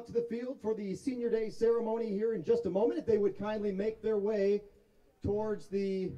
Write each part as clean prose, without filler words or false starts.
out to the field for the Senior Day ceremony here in just a moment. If they would kindly make their way towards the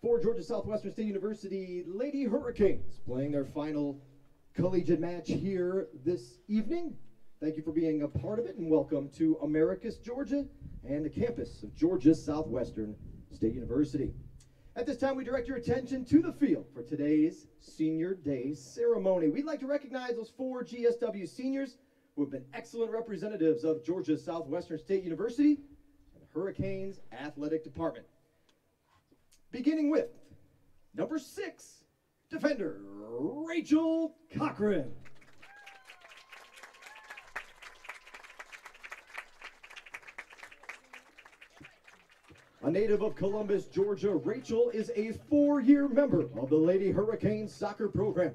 for Georgia Southwestern State University Lady Hurricanes playing their final collegiate match here this evening. Thank you for being a part of it, and welcome to Americus, Georgia, and the campus of Georgia Southwestern State University. At this time, we direct your attention to the field for today's Senior Day ceremony. We'd like to recognize those 4 GSW seniors who have been excellent representatives of Georgia Southwestern State University and the Hurricanes Athletic Department. Beginning with number 6, defender Rachel Cochran. A native of Columbus, Georgia, Rachel is a 4-year member of the Lady Hurricanes soccer program.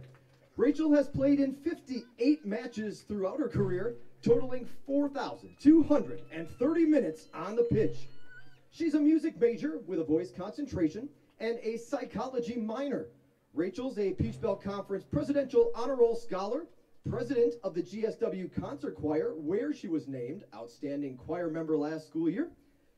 Rachel has played in 58 matches throughout her career, totaling 4,230 minutes on the pitch. She's a music major with a voice concentration and a psychology minor. Rachel's a Peach Belt Conference Presidential Honor Roll Scholar, president of the GSW Concert Choir, where she was named Outstanding Choir Member last school year.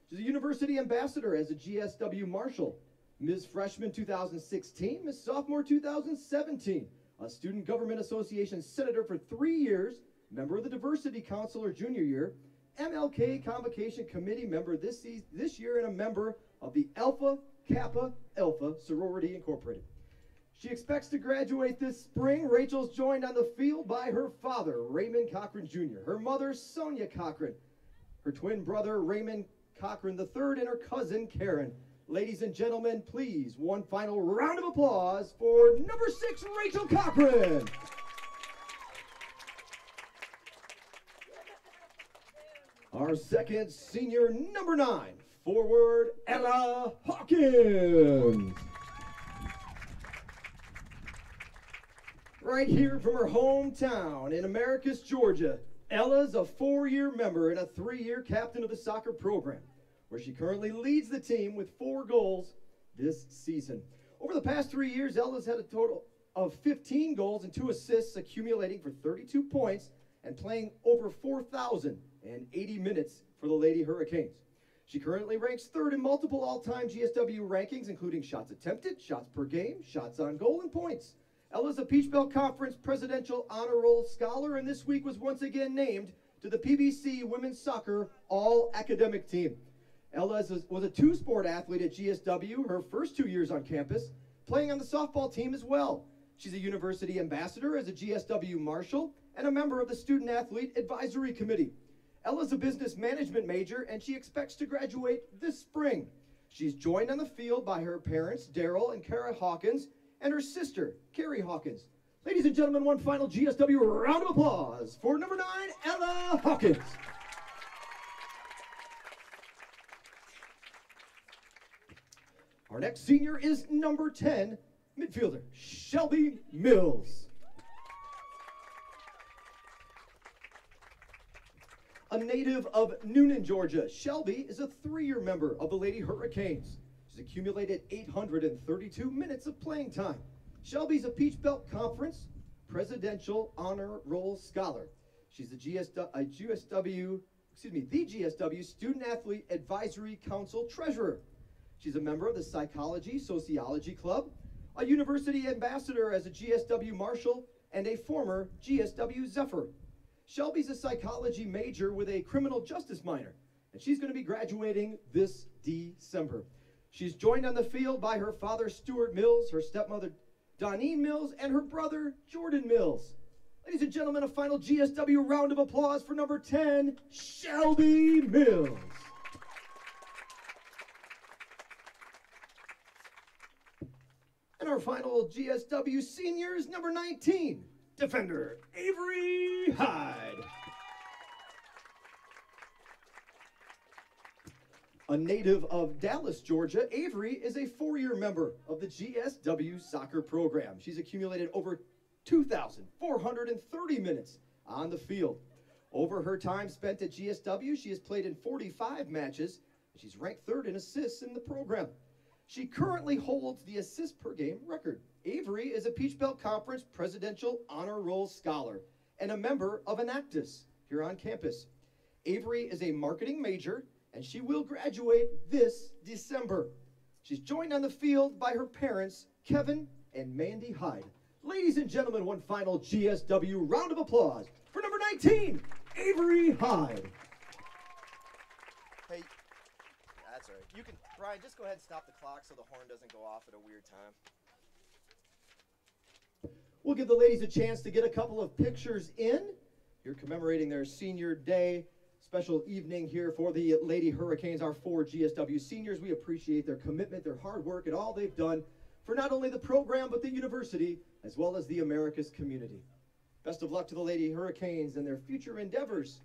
She's a university ambassador as a GSW Marshal, Ms. Freshman 2016, Ms. Sophomore 2017, a Student Government Association Senator for 3 years, member of the Diversity Council her junior year, MLK Convocation Committee member this year, and a member of the Alpha Kappa Alpha Sorority Incorporated. She expects to graduate this spring. Rachel's joined on the field by her father, Raymond Cochran Jr., her mother, Sonia Cochran, her twin brother, Raymond Cochran III, and her cousin, Karen. Ladies and gentlemen, please, one final round of applause for number 6, Rachel Cochran. Our second senior, number 9, forward Ella Hawkins. Right here from her hometown in Americus, Georgia, Ella's a 4-year member and a 3-year captain of the soccer program, where she currently leads the team with 4 goals this season. Over the past 3 years, Ella's had a total of 15 goals and 2 assists, accumulating for 32 points and playing over 4,080 minutes for the Lady Hurricanes. She currently ranks 3rd in multiple all-time GSW rankings, including shots attempted, shots per game, shots on goal, and points. Ella's a Peach Belt Conference Presidential Honor Roll Scholar, and this week was once again named to the PBC Women's Soccer All-Academic Team. Ella was a 2-sport athlete at GSW her first 2 years on campus, playing on the softball team as well. She's a university ambassador as a GSW Marshal and a member of the Student Athlete Advisory Committee. Ella's a business management major, and she expects to graduate this spring. She's joined on the field by her parents, Daryl and Kara Hawkins, and her sister, Carrie Hawkins. Ladies and gentlemen, one final GSW round of applause for number 9, Ella Hawkins. Our next senior is number 10, midfielder, Shelby Mills. A native of Noonan, Georgia, Shelby is a 3-year member of the Lady Hurricanes. She's accumulated 832 minutes of playing time. Shelby's a Peach Belt Conference Presidential Honor Roll Scholar. She's the GSW Student Athlete Advisory Council Treasurer. She's a member of the Psychology Sociology Club, a university ambassador as a GSW Marshal, and a former GSW Zephyr. Shelby's a psychology major with a criminal justice minor, and she's going to be graduating this December. She's joined on the field by her father, Stuart Mills, her stepmother, Doneen Mills, and her brother, Jordan Mills. Ladies and gentlemen, a final GSW round of applause for number 10, Shelby Mills. And our final GSW seniors, number 19, defender, Avery Hyde. A native of Dallas, Georgia, Avery is a 4-year member of the GSW soccer program. She's accumulated over 2,430 minutes on the field. Over her time spent at GSW, she has played in 45 matches, and she's ranked 3rd in assists in the program. She currently holds the assist per game record. Avery is a Peach Belt Conference Presidential Honor Roll Scholar and a member of Enactus here on campus. Avery is a marketing major, and she will graduate this December. She's joined on the field by her parents, Kevin and Mandy Hyde. Ladies and gentlemen, one final GSW round of applause for number 19, Avery Hyde. Hey, that's all right. You can, Brian, just go ahead and stop the clock so the horn doesn't go off at a weird time. We'll give the ladies a chance to get a couple of pictures in. You're commemorating their senior day. Special evening here for the Lady Hurricanes, our 4 GSW seniors. We appreciate their commitment, their hard work, and all they've done for not only the program, but the university, as well as the Americas community. Best of luck to the Lady Hurricanes and their future endeavors.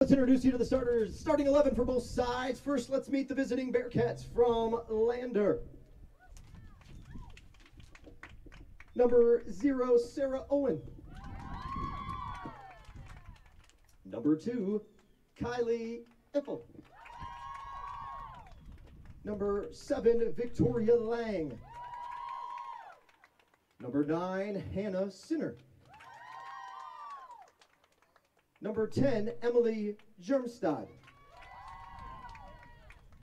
Let's introduce you to the starters. Starting 11 for both sides. First, let's meet the visiting Bearcats from Lander. Number 0, Sarah Owen. Number 2, Kylie Iffel. Number 7, Victoria Lang. Number 9, Hannah Sinner. Number 10, Emily Germstad.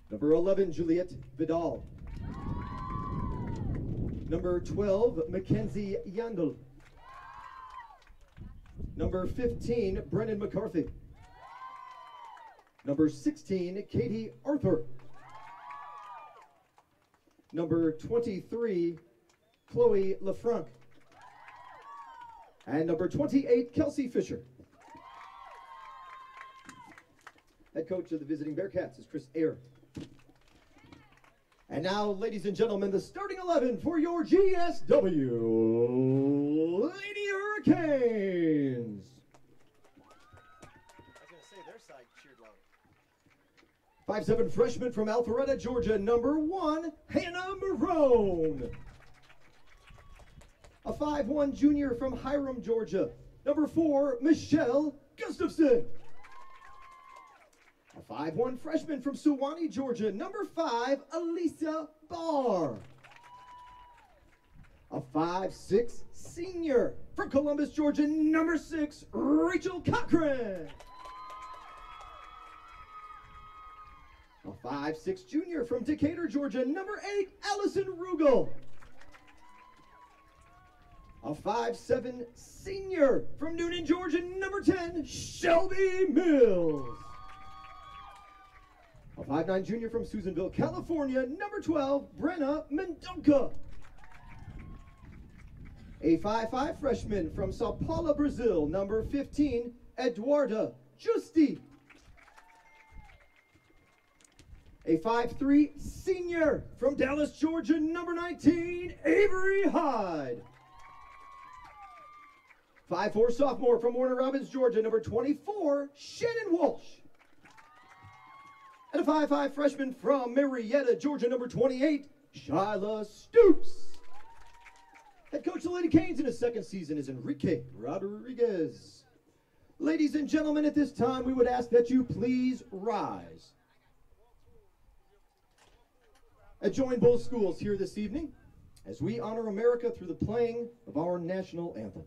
Number 11, Juliette Vidal. Number 12, Mackenzie Yandel. Number 15, Brennan McCarthy. Number 16, Katie Arthur. Number 23, Chloe LaFranc. And number 28, Kelsey Fisher. Head coach of the visiting Bearcats is Chris Ayer. And now, ladies and gentlemen, the starting 11 for your GSW Lady Hurricanes. I was going to say, their side cheered loud. 5'7" freshman from Alpharetta, Georgia, number 1, Hannah Marone. A 5'1" junior from Hiram, Georgia, number 4, Michelle Gustafson. A 5'1" freshman from Suwanee, Georgia, number 5, Alicia Barr. A 5'6" senior from Columbus, Georgia, number 6, Rachel Cochran. A 5'6" junior from Decatur, Georgia, number 8, Allison Rugel. A 5'7" senior from Noonan, Georgia, number 10, Shelby Mills. A 5'9" junior from Susanville, California, number 12, Brenna Mendonca. A 5'5" freshman from Sao Paulo, Brazil, number 15, Eduarda Justi. A 5'3" senior from Dallas, Georgia, number 19, Avery Hyde. 5'4" sophomore from Warner Robins, Georgia, number 24, Shannon Walsh. And a 5'5" freshman from Marietta, Georgia, number 28, Shyla Stoops. Head coach of the Lady Canes in his second season is Enrique Rodriguez. Ladies and gentlemen, at this time, we would ask that you please rise and join both schools here this evening as we honor America through the playing of our national anthem.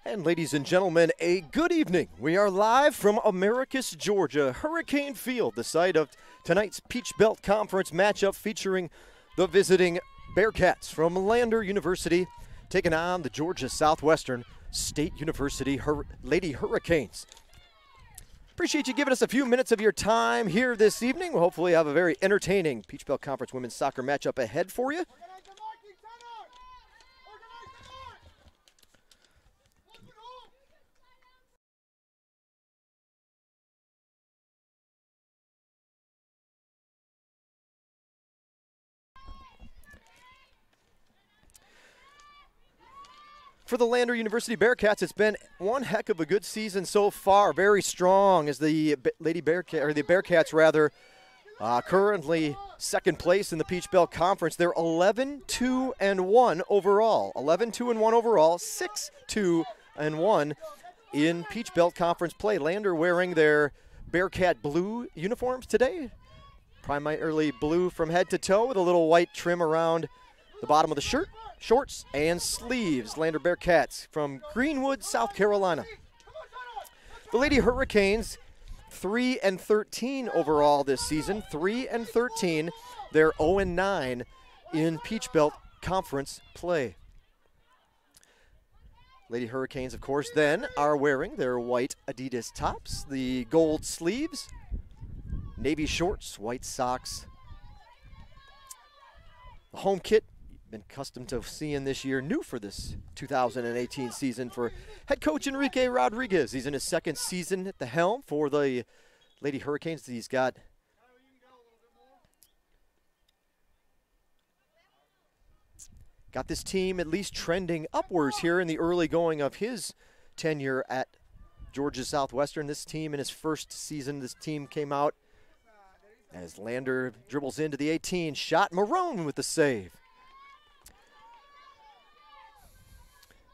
And ladies and gentlemen, a good evening. We are live from Americus, Georgia, Hurricane Field, the site of tonight's Peach Belt Conference matchup featuring the visiting Bearcats from Lander University taking on the Georgia Southwestern State University Lady Hurricanes. Appreciate you giving us a few minutes of your time here this evening. We'll hopefully have a very entertaining Peach Belt Conference women's soccer matchup ahead for you. For the Lander University Bearcats, it's been one heck of a good season so far. Very strong as the Bearcats rather, currently second place in the Peach Belt Conference. They're 11-2-1 overall. 11-2-1 overall, 6-2-1 in Peach Belt Conference play. Lander wearing their Bearcat blue uniforms today, primarily blue from head to toe with a little white trim around the bottom of the shirt, shorts, and sleeves. Lander Bearcats from Greenwood, South Carolina. The Lady Hurricanes, 3-13 overall this season. 3-13. They're 0-9 in Peach Belt Conference play. Lady Hurricanes, of course, then are wearing their white Adidas tops, the gold sleeves, navy shorts, white socks. The home kit, been accustomed to seeing this year, new for this 2018 season for head coach Enrique Rodriguez. He's in his second season at the helm for the Lady Hurricanes. He's got this team at least trending upwards here in the early going of his tenure at Georgia Southwestern. This team in his first season, this team came out as Lander dribbles into the 18, shot Marone with the save.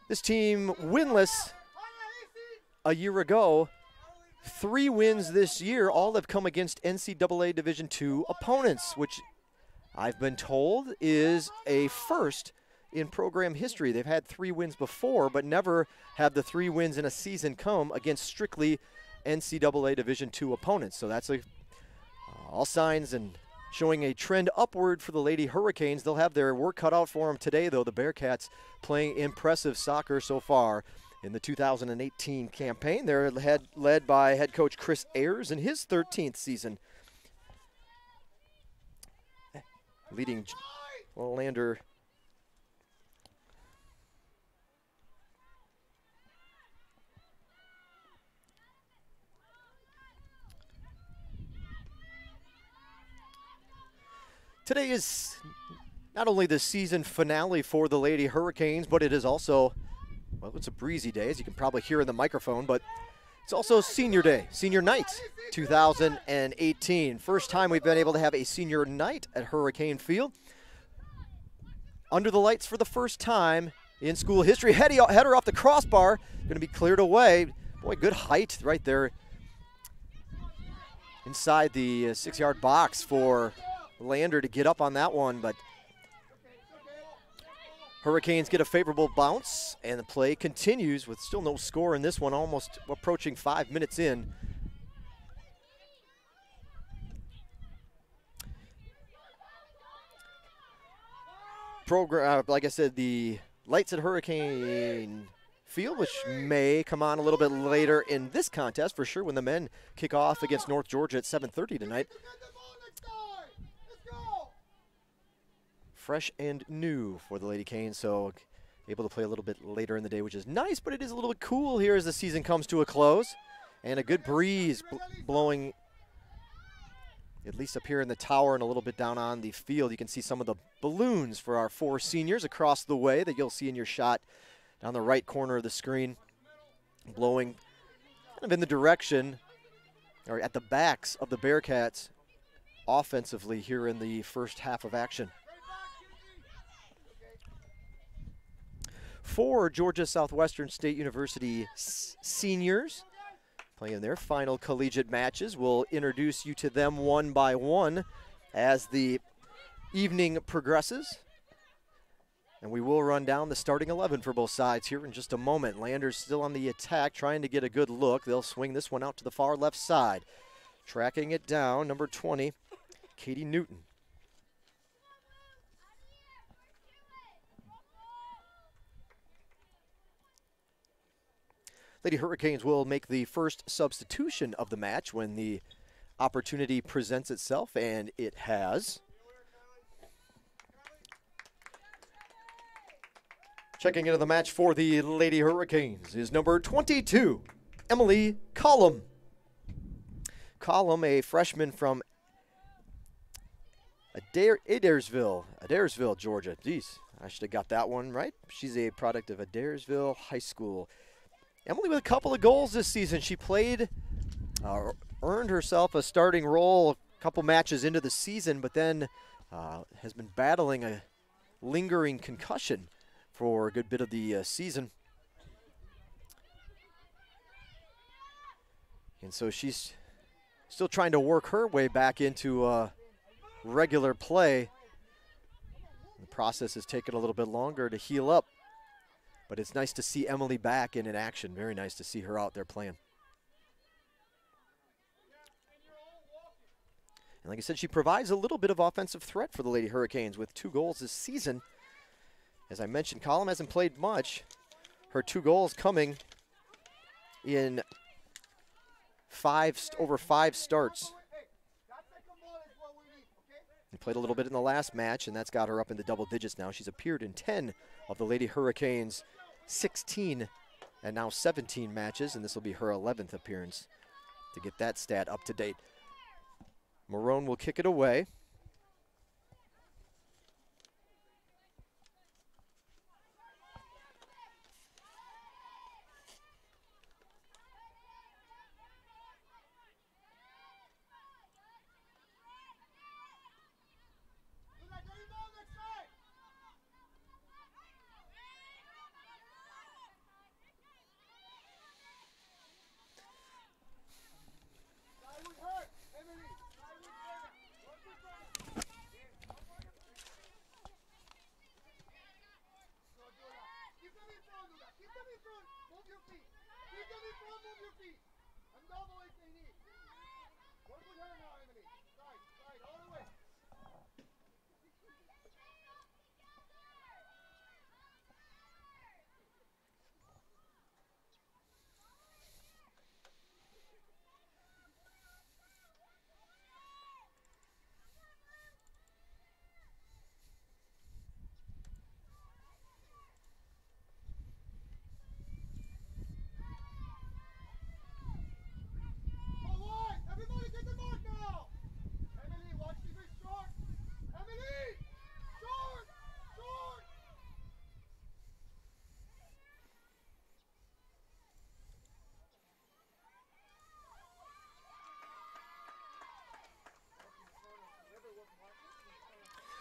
This team winless a year ago. 3 wins this year. All have come against NCAA Division II opponents, which I've been told is a first in program history. They've had 3 wins before, but never have the 3 wins in a season come against strictly NCAA Division II opponents. So that's all signs and showing a trend upward for the Lady Hurricanes. They'll have their work cut out for them today, though. The Bearcats playing impressive soccer so far in the 2018 campaign. They're led by head coach Chris Ayers in his 13th season, leading Lander Today is not only the season finale for the Lady Hurricanes, but it is also, well, it's a breezy day, as you can probably hear in the microphone, but it's also senior day, senior night 2018. First time we've been able to have a senior night at Hurricane Field. Under the lights for the first time in school history. Header off the crossbar, going to be cleared away. Boy, good height right there inside the 6-yard box for Lander to get up on that one, but Hurricanes get a favorable bounce, and the play continues with still no score in this one, almost approaching 5 minutes in. Like I said, the lights at Hurricane Field, which may come on a little bit later in this contest for sure when the men kick off against North Georgia at 7:30 tonight. Fresh and new for the Lady Canes, so able to play a little bit later in the day, which is nice, but it is a little bit cool here as the season comes to a close. And a good breeze blowing, at least up here in the tower and a little bit down on the field. You can see some of the balloons for our 4 seniors across the way that you'll see in your shot down the right corner of the screen, blowing kind of in the direction, or at the backs of the Bearcats offensively here in the first half of action. For Georgia Southwestern State University seniors playing their final collegiate matches, we'll introduce you to them one by one as the evening progresses. And we will run down the starting 11 for both sides here in just a moment. Landers still on the attack, trying to get a good look. They'll swing this one out to the far left side. Tracking it down, number 20, Katie Newton. Lady Hurricanes will make the first substitution of the match when the opportunity presents itself, and it has. Checking into the match for the Lady Hurricanes is number 22, Emily Collum. Collum, a freshman from Adairsville, Georgia. Geez, I should have got that one right. She's a product of Adairsville High School. Emily with a couple of goals this season. She played, earned herself a starting role a couple matches into the season, but then has been battling a lingering concussion for a good bit of the season. And so she's still trying to work her way back into regular play. The process has taken a little bit longer to heal up. But it's nice to see Emily back and in action. Very nice to see her out there playing. And like I said, she provides a little bit of offensive threat for the Lady Hurricanes with 2 goals this season. As I mentioned, Collum hasn't played much. Her 2 goals coming in over 5 starts. She played a little bit in the last match, and that's got her up in the double digits now. She's appeared in 10 of the Lady Hurricanes' 16 and now 17 matches, and this will be her 11th appearance to get that stat up to date. Marone will kick it away.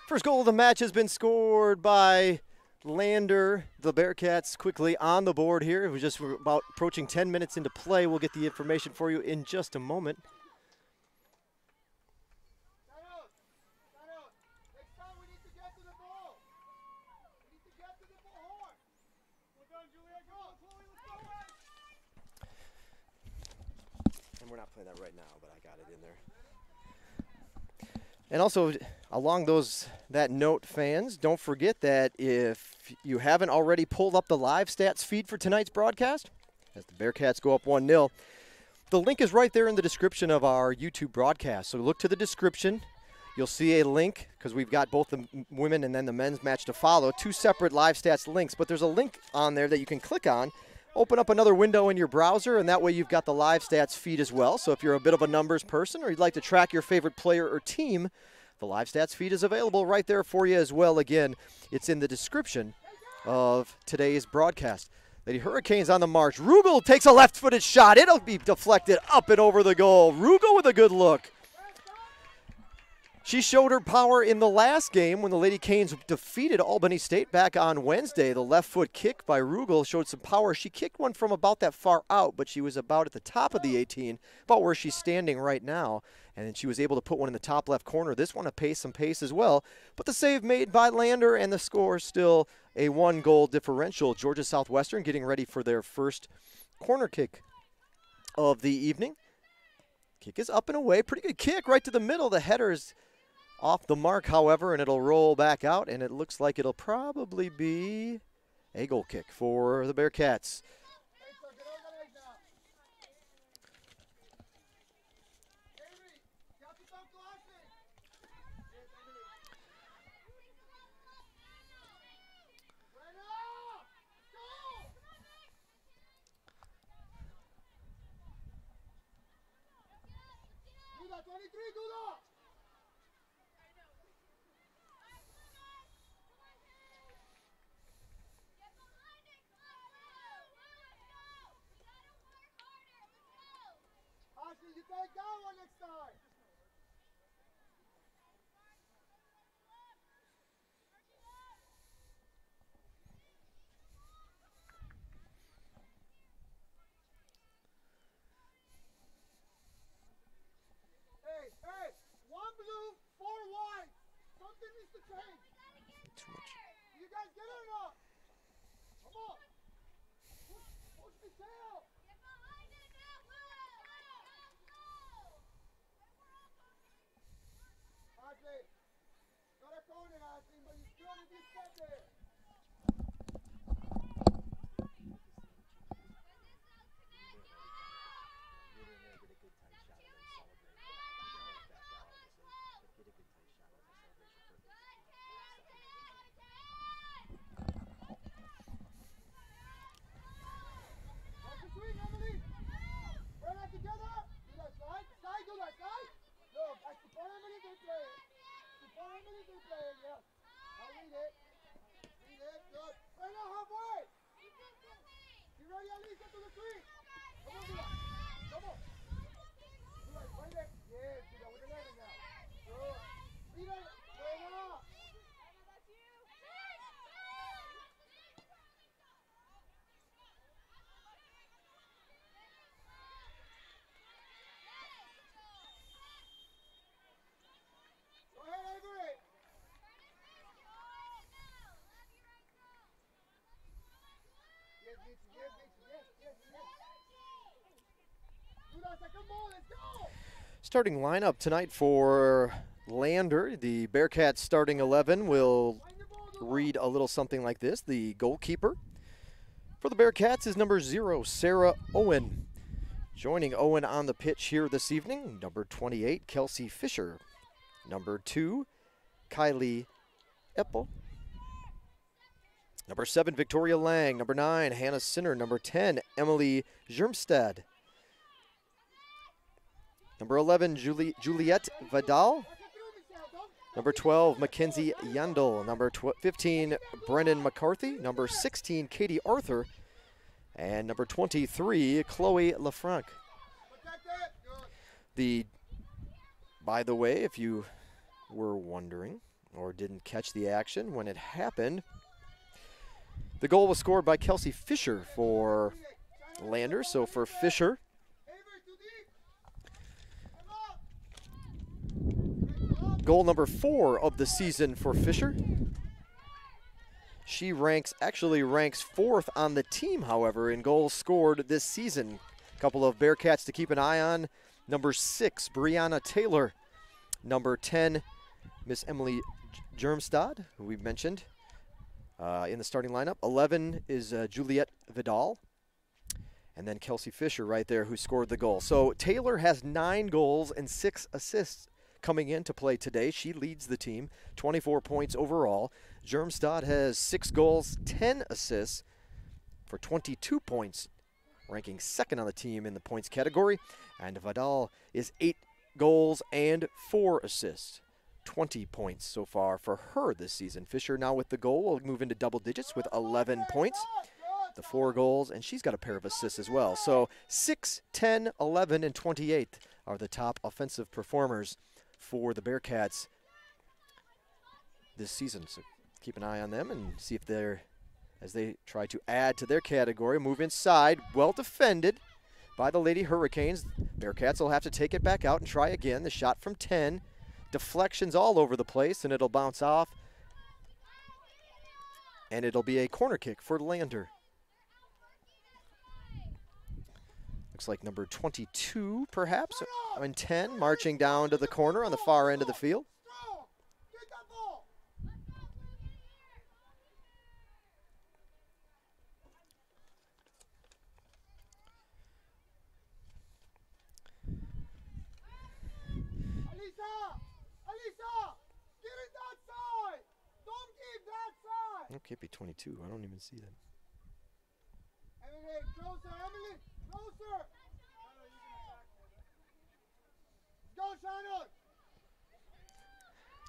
First goal of the match has been scored by Lander. The Bearcats quickly on the board here. We're just about approaching 10 minutes into play. We'll get the information for you in just a moment. And we're not playing that right now, but I got it in there. And also, along that note, fans, don't forget that if you haven't already pulled up the live stats feed for tonight's broadcast, as the Bearcats go up 1-0, the link is right there in the description of our YouTube broadcast. So look to the description. You'll see a link, because we've got both the women and then the men's match to follow, 2 separate live stats links. But there's a link on there that you can click on, open up another window in your browser, and that way you've got the live stats feed as well. So if you're a bit of a numbers person or you'd like to track your favorite player or team, the live stats feed is available right there for you as well. Again, it's in the description of today's broadcast. Lady Hurricanes on the march. Rugel takes a left-footed shot. It'll be deflected up and over the goal. Rugel with a good look. She showed her power in the last game when the Lady Canes defeated Albany State back on Wednesday. The left foot kick by Rugel showed some power. She kicked one from about that far out, but she was about at the top of the 18, about where she's standing right now. And then she was able to put one in the top left corner. This one some pace as well. But the save made by Lander, and the score still a 1-goal differential. Georgia Southwestern getting ready for their first corner kick of the evening. Kick is up and away. Pretty good kick right to the middle. The header is off the mark, however, and it'll roll back out, and it looks like it'll probably be a goal kick for the Bearcats. You take that one next time. Hey, one blue, 4 white. Something needs to change. Too much. You guys get it or not? Come on. Push the tail. Ashley, not a corner, Ashley, but you still need to step there. That's the swing, Emily. Run that together. Do that slide. Slide, do that slide. Look, I support Emily, they play it. Support Emily, they play it, yeah. I'll read it. Read it, good. Right now, halfway. You ready, Alice? Get to the swing. Come on, do that. Come on. Do that, right there. Yes, do that with the leg now. Good. Read it. Right now. Go ahead, Avery. Yes, Mitchie, yes, Mitchie, yes. Do that second ball, let's go. Starting lineup tonight for Lander. The Bearcats starting 11 will read a little something like this. The goalkeeper for the Bearcats is number 0, Sarah Owen. Joining Owen on the pitch here this evening, number 28, Kelsey Fisher. Number 2, Kylie Eppel. Number 7, Victoria Lang. Number 9, Hannah Sinner. Number 10, Emily Germstad. Number 11, Juliette Vidal. Number 12, Mackenzie Yandel. Number 15, Brennan McCarthy. Number 16, Katie Arthur. And number 23, Chloe LaFranc. By the way, if you were wondering or didn't catch the action when it happened, the goal was scored by Kelsey Fisher for Lander. So for Fisher, goal number 4 of the season for Fisher. She actually ranks 4th on the team, however, in goals scored this season. A couple of Bearcats to keep an eye on. Number 6, Brianna Taylor. Number 10, Miss Emily Germstad, who we mentioned in the starting lineup. 11 is Juliette Vidal. And then Kelsey Fisher right there, who scored the goal. So Taylor has 9 goals and 6 assists coming into play today. She leads the team, 24 points overall. Germstad has 6 goals, 10 assists for 22 points, ranking 2nd on the team in the points category. And Vidal is 8 goals and 4 assists, 20 points so far for her this season. Fisher now with the goal will move into double digits with 11 points. The 4 goals, and she's got a pair of assists as well. So 6, 10, 11, and 28 are the top offensive performers for the Bearcats this season. So keep an eye on them and see if they're, as they try to add to their category, move inside. Well defended by the Lady Hurricanes. Bearcats will have to take it back out and try again. The shot from 10. Deflections all over the place, and it'll bounce off. And it'll be a corner kick for Lander. Looks like number 22, perhaps, and 10, marching down to the corner on the far end of the field. It can't be 22. I don't even see that. Emily, closer, Emily, closer. Go, Shannon.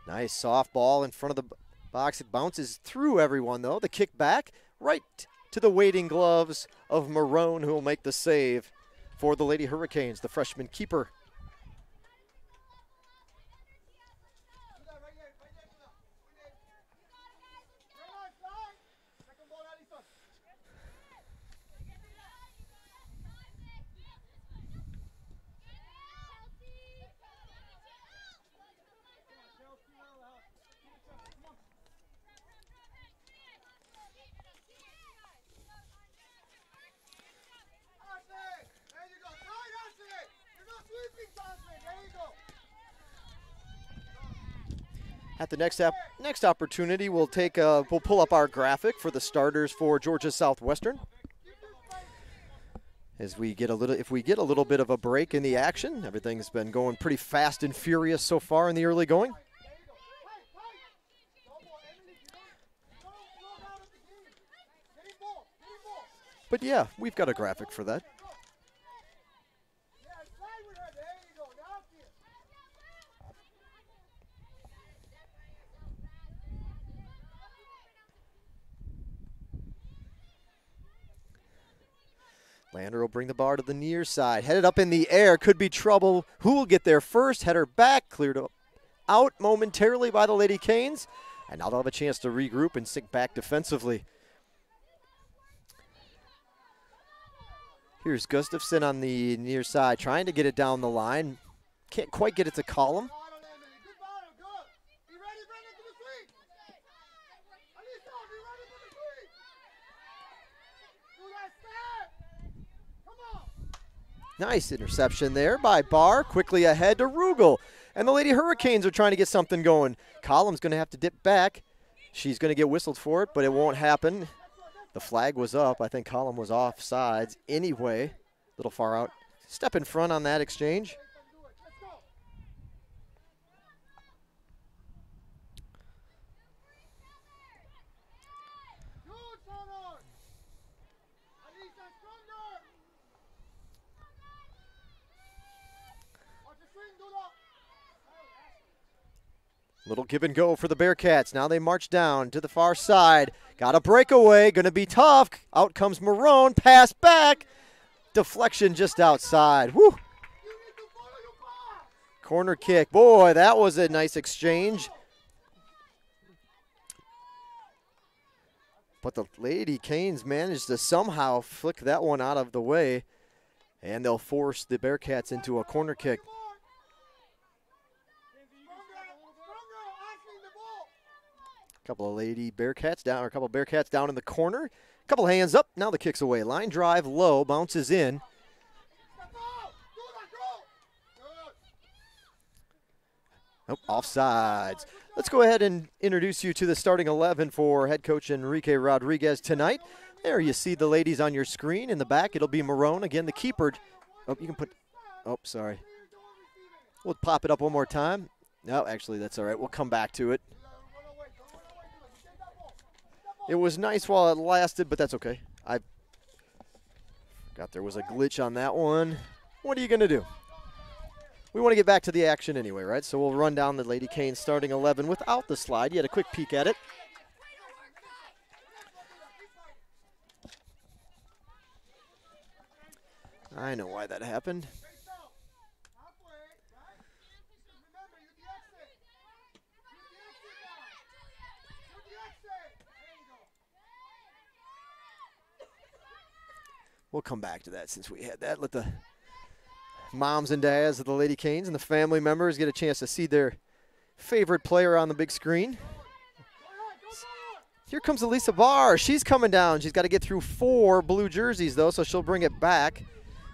Nice soft ball in front of the box. It bounces through everyone, though. The kick back right to the waiting gloves of Marone, who will make the save for the Lady Hurricanes, the freshman keeper. At the next opportunity, we'll pull up our graphic for the starters for Georgia Southwestern. As we get if we get a little bit of a break in the action, everything's been going pretty fast and furious so far in the early going. But yeah, we've got a graphic for that. Lander will bring the bar to the near side. Headed up in the air. Could be trouble. Who will get there first? Header back. Cleared out momentarily by the Lady Canes. And now they'll have a chance to regroup and sink back defensively. Here's Gustafson on the near side, trying to get it down the line. Can't quite get it to Column. Nice interception there by Barr. Quickly ahead to Rugel. And the Lady Hurricanes are trying to get something going. Column's going to have to dip back. She's going to get whistled for it, but it won't happen. The flag was up. I think Column was offsides anyway. A little far out. Step in front on that exchange. Little give and go for the Bearcats. Now they march down to the far side. Got a breakaway. Going to be tough. Out comes Marone. Pass back. Deflection just outside. Woo. Corner kick. Boy, that was a nice exchange. But the Lady Canes managed to somehow flick that one out of the way. And they'll force the Bearcats into a corner kick. Couple of Lady Bearcats down, or a couple of Bearcats down in the corner. Couple hands up. Now the kick's away. Line drive low, bounces in. Oh, offsides. Let's go ahead and introduce you to the starting 11 for head coach Enrique Rodriguez tonight. There you see the ladies on your screen. In the back, it'll be Marone. Again, the keeper. Oh, you can put. Oh, sorry. We'll pop it up one more time. No, actually, that's all right. We'll come back to it. It was nice while it lasted, but that's okay. I forgot there was a glitch on that one. What are you going to do? We want to get back to the action anyway, right? So we'll run down the Lady Canes starting 11 without the slide. You had a quick peek at it. I know why that happened. We'll come back to that since we had that. Let the moms and dads of the Lady Canes and the family members get a chance to see their favorite player on the big screen. Here comes Elisa Barr. She's coming down. She's got to get through 4 blue jerseys, though, so she'll bring it back.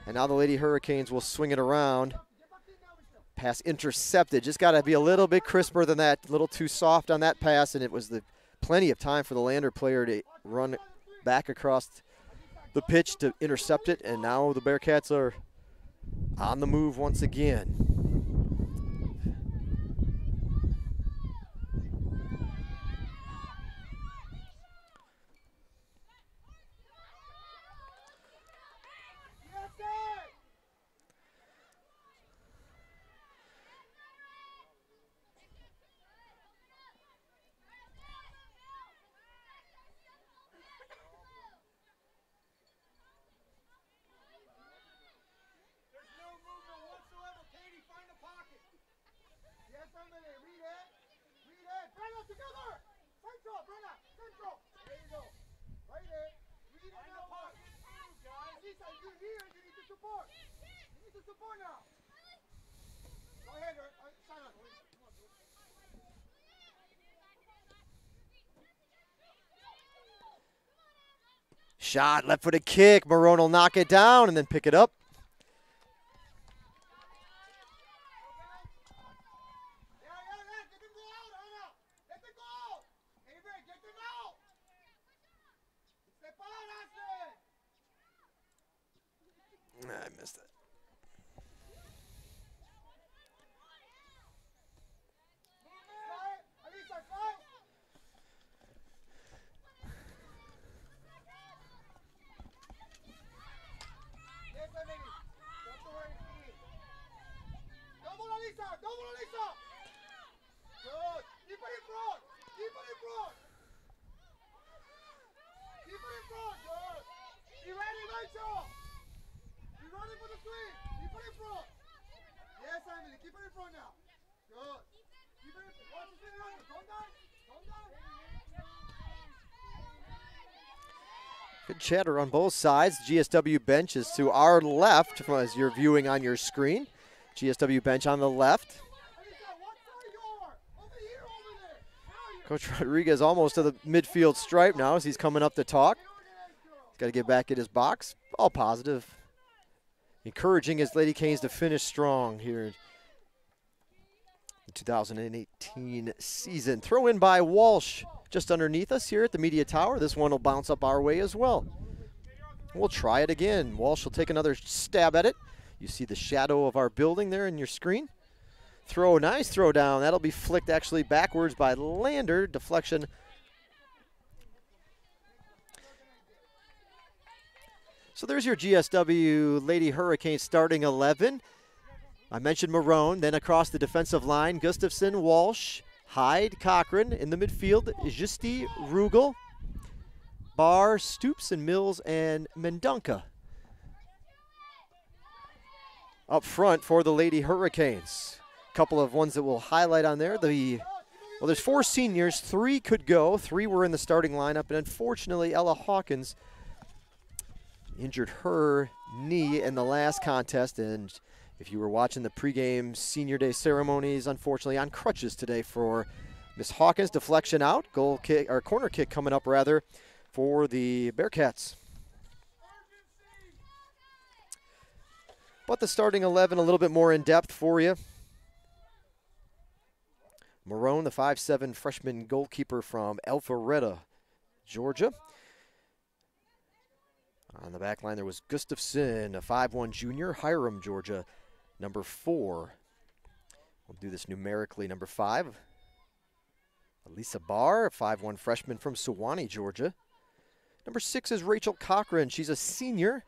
And now the Lady Hurricanes will swing it around. Pass intercepted. Just got to be a little bit crisper than that. A little too soft on that pass, and it was plenty of time for the Lander player to run back across the pitch to intercept it. And now the Bearcats are on the move once again. Shot, left-footed kick. Marone will knock it down and then pick it up. I missed it. Good chatter on both sides. GSW bench is to our left as you're viewing on your screen. GSW bench on the left. Coach Rodriguez almost to the midfield stripe now as he's coming up to talk. He's got to get back in his box. All positive. Encouraging his Lady Canes to finish strong here in the 2018 season. Throw in by Walsh just underneath us here at the media tower. This one will bounce up our way as well. We'll try it again. Walsh will take another stab at it. You see the shadow of our building there in your screen. Throw, nice throw down. That'll be flicked actually backwards by Lander. Deflection. So there's your GSW Lady Hurricanes starting 11. I mentioned Marone. Then across the defensive line, Gustafson, Walsh, Hyde, Cochran. In the midfield, Justi, Rugel, Barr, Stoops, and Mills, and Mendonca. Up front for the Lady Hurricanes. Couple of ones that we'll highlight on there. Well, there's 4 seniors. 3 could go. 3 were in the starting lineup. And unfortunately, Ella Hawkins injured her knee in the last contest. And if you were watching the pregame senior day ceremonies, unfortunately on crutches today for Miss Hawkins. Deflection out. Goal kick, or corner kick coming up rather for the Bearcats. But the starting 11 a little bit more in depth for you. Marone, the 5'7" freshman goalkeeper from Alpharetta, Georgia. On the back line, there was Gustafson, a 5'1" junior, Hiram, Georgia, number 4. We'll do this numerically, number 5. Elisa Barr, a 5'1" freshman from Sewanee, Georgia. Number 6 is Rachel Cochran. She's a senior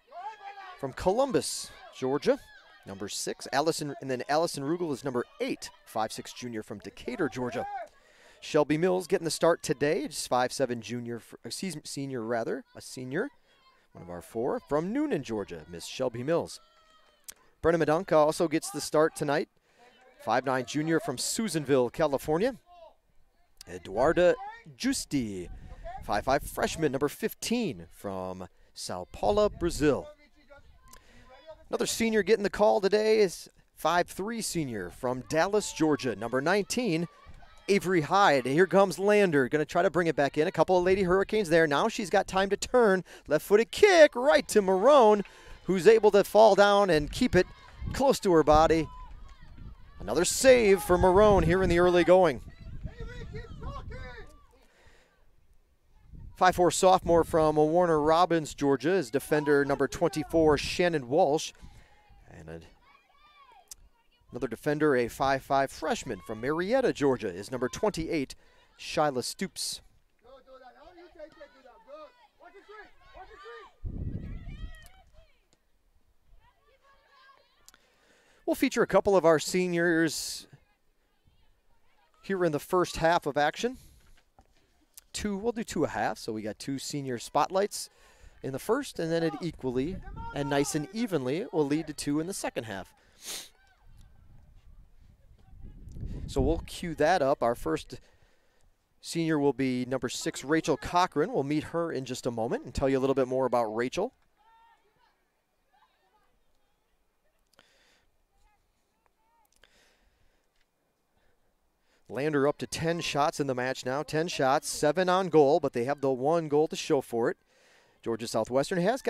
from Columbus, Georgia. Number 6, Allison, and then Allison Rugel is number 8, 5'6" junior from Decatur, Georgia. Shelby Mills getting the start today, just 5'7" junior, senior rather, a senior, one of our 4 from Noonan, Georgia, Miss Shelby Mills. Brenna Medunka also gets the start tonight, 5'9" junior from Susanville, California. Eduarda Justi, 5'5" freshman, number 15 from Sao Paulo, Brazil. Another senior getting the call today is 5'3" senior from Dallas, Georgia, number 19, Avery Hyde. Here comes Lander, going to try to bring it back in. A couple of Lady Hurricanes there. Now she's got time to turn. Left-footed kick right to Marone, who's able to fall down and keep it close to her body. Another save for Marone here in the early going. 5'4" sophomore from Warner Robins, Georgia, is defender number 24, Shannon Walsh. And another defender, a 5'5" freshman from Marietta, Georgia, is number 28, Shyla Stoops. We'll feature a couple of our seniors here in the first half of action. We'll do 2 1/2, so we got 2 senior spotlights in the first, and then it equally and nice and evenly will lead to 2 in the second half. So we'll cue that up. Our first senior will be number 6, Rachel Cochran. We'll meet her in just a moment and tell you a little bit more about Rachel. Lander up to 10 shots in the match now. 10 shots, 7 on goal, but they have the 1 goal to show for it. Georgia Southwestern has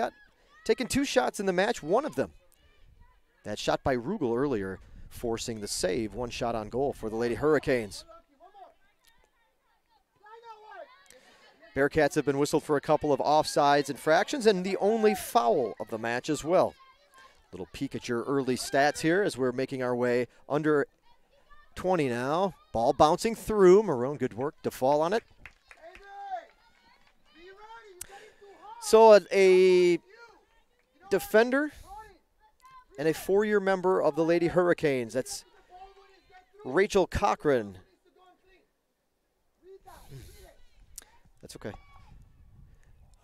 taken 2 shots in the match, 1 of them. That shot by Rugel earlier, forcing the save. 1 shot on goal for the Lady Hurricanes. Bearcats have been whistled for a couple of offsides infractions and the only foul of the match as well. Little peek at your early stats here as we're making our way under 20 now. Ball bouncing through. Marone, good work to fall on it. So a defender and a 4-year member of the Lady Hurricanes. That's Rachel Cochran. That's okay.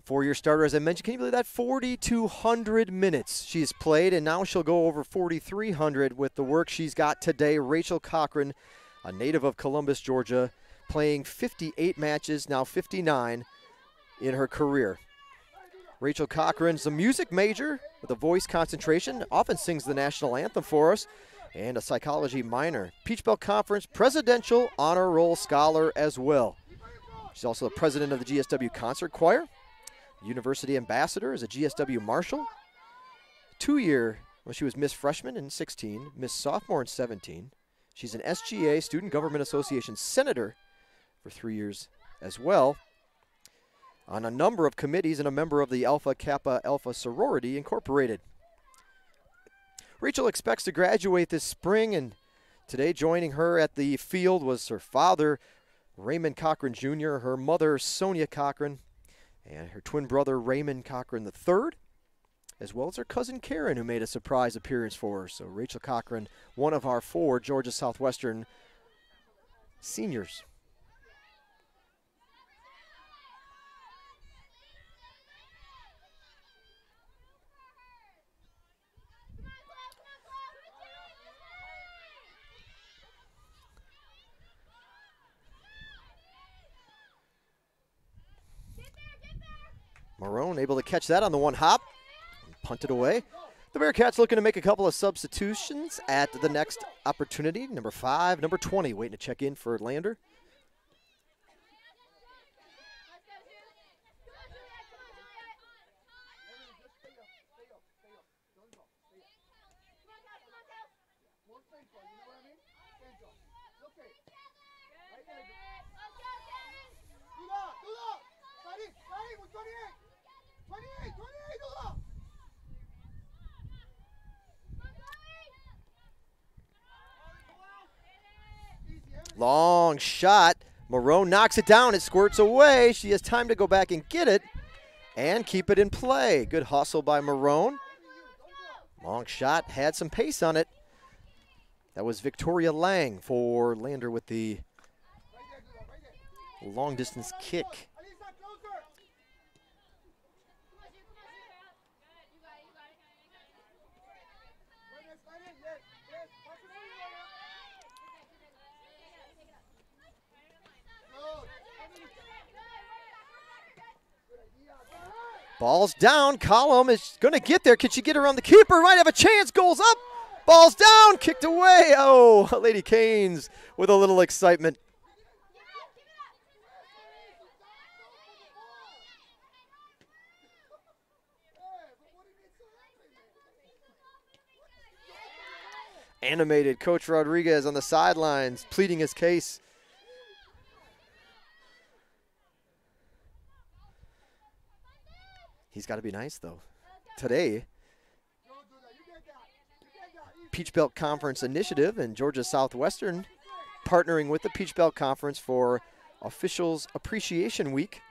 4-year starter, as I mentioned. Can you believe that? 4,200 minutes she's played, and now she'll go over 4,300 with the work she's got today. Rachel Cochran, a native of Columbus, Georgia, playing 58 matches, now 59 in her career. Rachel Cochran's a music major with a voice concentration, often sings the national anthem for us, and a psychology minor. Peach Belt Conference Presidential Honor Roll Scholar as well. She's also the president of the GSW Concert Choir. University ambassador as a GSW Marshal. 2-year, well, she was Miss Freshman in 16, Miss Sophomore in 17. She's an SGA, Student Government Association Senator, for 3 years as well. On a number of committees and a member of the Alpha Kappa Alpha Sorority Incorporated. Rachel expects to graduate this spring, and today joining her at the field was her father, Raymond Cochran Jr., her mother, Sonia Cochran, and her twin brother, Raymond Cochran III, as well as her cousin, Karen, who made a surprise appearance for her. So Rachel Cochran, one of our 4 Georgia Southwestern seniors. Marone able to catch that on the 1 hop and punt it away. The Bearcats looking to make a couple of substitutions at the next opportunity. Number 5, number 20 waiting to check in for Lander. Long shot. Marone knocks it down. It squirts away. She has time to go back and get it and keep it in play. Good hustle by Marone. Long shot. Had some pace on it. That was Victoria Lang for Lander with the long distance kick. Ball's down. Column is going to get there. Can she get around the keeper? Might have a chance. Goals up. Ball's down. Kicked away. Oh, Lady Canes with a little excitement. Animated Coach Rodriguez on the sidelines pleading his case. He's got to be nice, though. Today, Peach Belt Conference Initiative and Georgia Southwestern partnering with the Peach Belt Conference for Officials Appreciation Week.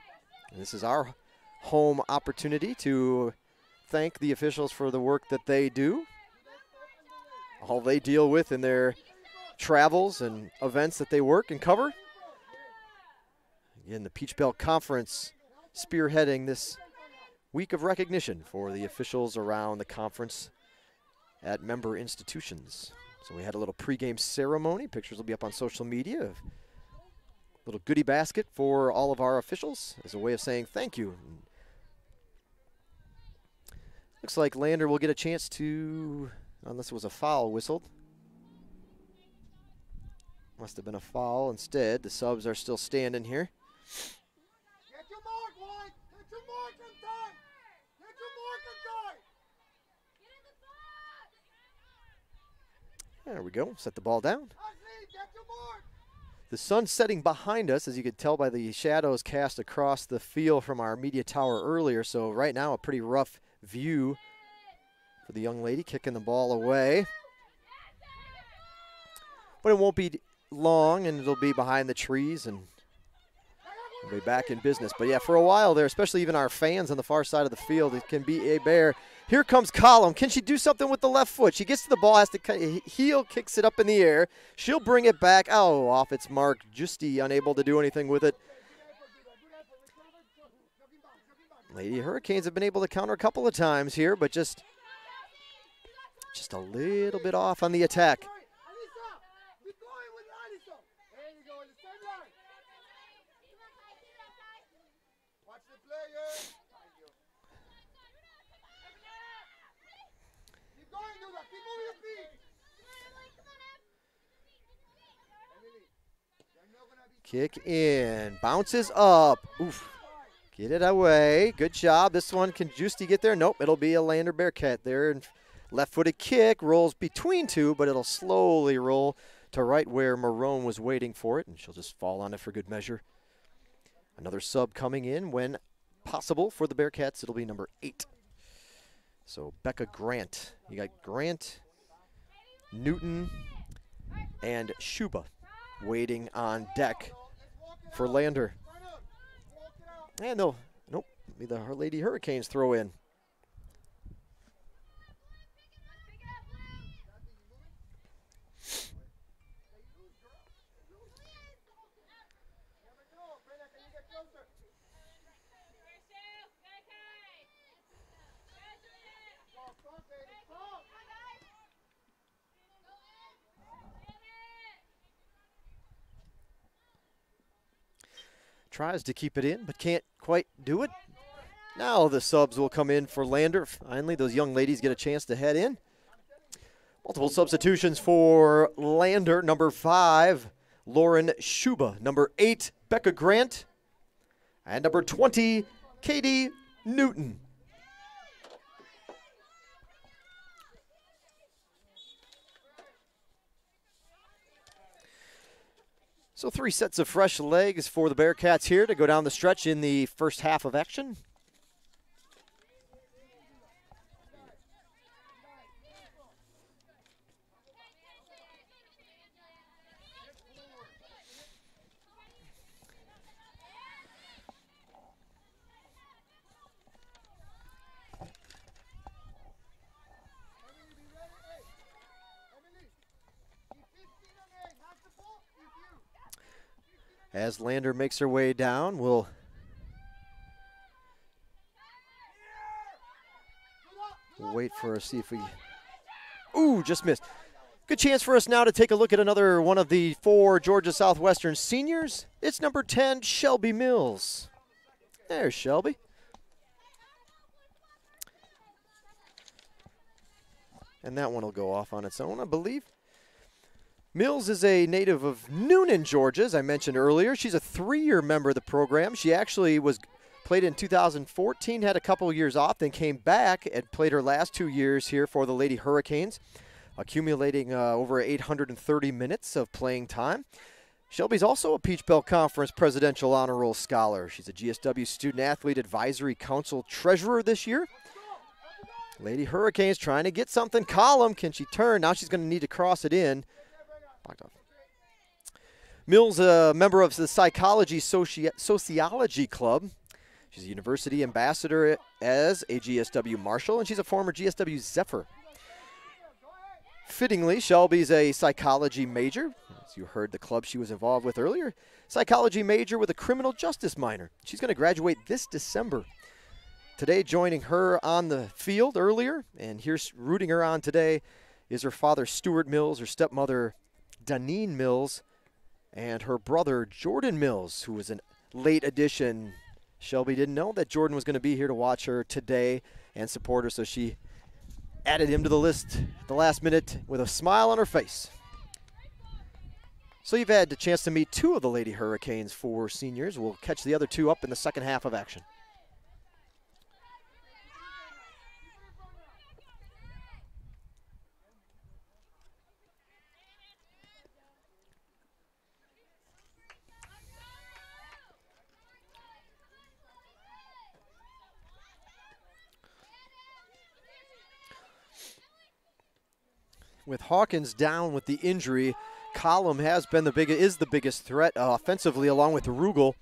And this is our home opportunity to thank the officials for the work that they do, all they deal with in their travels and events that they work and cover. Again, the Peach Belt Conference spearheading this week of recognition for the officials around the conference at member institutions. So we had a little pregame ceremony. Pictures will be up on social media. A little goodie basket for all of our officials as a way of saying thank you. Looks like Lander will get a chance to, unless it was a foul whistled. Must have been a foul instead. The subs are still standing here. Get your mark, White. Get your mark on time. Get your mark on time. There we go. Set the ball down. Ashley, get your mark. The sun's setting behind us, as you could tell by the shadows cast across the field from our media tower earlier. So right now, a pretty rough view for the young lady kicking the ball away. But it won't be long, and it'll be behind the trees, and we'll be back in business. But yeah, for a while there, especially even our fans on the far side of the field, it can be a bear. Here comes Column. Can she do something with the left foot? She gets to the ball, has to heel, kicks it up in the air. She'll bring it back. Oh, off its mark. Justy unable to do anything with it. Lady Hurricanes have been able to counter a couple of times here, but just a little bit off on the attack. Kick in, bounces up. Oof. Get it away. Good job. This one, can Justy get there? Nope, it'll be a Lander Bearcat there. Left-footed kick, rolls between two, but it'll slowly roll to right where Marone was waiting for it, and she'll just fall on it for good measure. Another sub coming in when possible for the Bearcats. It'll be number 8. So Becca Grant. You got Grant, Newton, and Shuba waiting on deck for Lander. And they'll, nope, be the Lady Hurricanes throw in. Tries to keep it in, but can't quite do it. Now the subs will come in for Lander. Finally, those young ladies get a chance to head in. Multiple substitutions for Lander. Number 5, Lauren Shuba. Number 8, Becca Grant. And number 20, Katie Newton. So 3 sets of fresh legs for the Bearcats here to go down the stretch in the first half of action. As Lander makes her way down, we'll wait for see if we, ooh, just missed. Good chance for us now to take a look at another one of the 4 Georgia Southwestern seniors. It's number 10, Shelby Mills. There's Shelby. And that one will go off on its own, I believe. Mills is a native of Noonan, Georgia, as I mentioned earlier. She's a 3-year member of the program. She actually played in 2014, had a couple of years off, then came back and played her last 2 years here for the Lady Hurricanes, accumulating over 830 minutes of playing time. Shelby's also a Peach Belt Conference Presidential Honor Roll Scholar. She's a GSW Student Athlete Advisory Council Treasurer this year. Lady Hurricanes trying to get something. Column, can she turn? Now she's going to need to cross it in. Blocked off. Mills, a member of the Psychology Sociology Club. She's a university ambassador as a GSW Marshal, and she's a former GSW Zephyr. Fittingly, Shelby's a psychology major. As you heard the club she was involved with earlier. Psychology major with a criminal justice minor. She's going to graduate this December. Today, joining her on the field earlier, and here's rooting her on today, is her father, Stuart Mills, her stepmother, Danine Mills, and her brother, Jordan Mills, who was a late addition. Shelby didn't know that Jordan was going to be here to watch her today and support her, so she added him to the list at the last minute with a smile on her face. So you've had the chance to meet 2 of the Lady Hurricanes for seniors. We'll catch the other 2 up in the second half of action. With Hawkins down with the injury, Column has been is the biggest threat offensively, along with Rugel.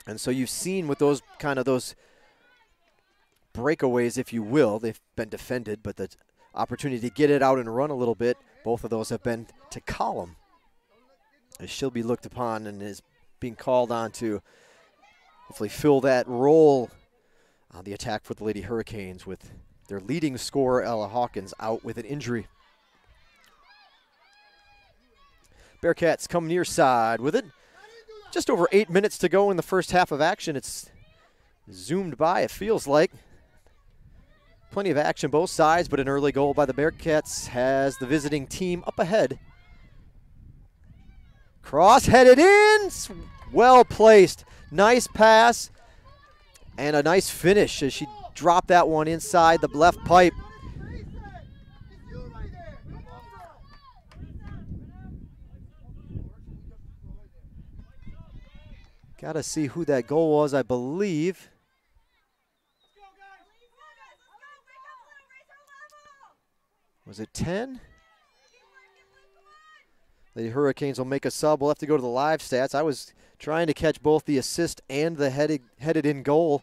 And so you've seen with those breakaways, if you will, they've been defended, but the opportunity to get it out and run a little bit, both of those have been to Column, as she'll be looked upon and is being called on to hopefully fill that role on the attack for the Lady Hurricanes, with their leading scorer, Ella Hawkins, out with an injury. Bearcats come near side with it. Just over 8 minutes to go in the first half of action. It's zoomed by, it feels like. Plenty of action both sides, but an early goal by the Bearcats has the visiting team up ahead. Cross headed in, well placed. Nice pass and a nice finish as she dropped that one inside the left pipe. Got to see who that goal was, I believe. Was it 10? The Hurricanes will make a sub. We'll have to go to the live stats. I was trying to catch both the assist and the headed in goal.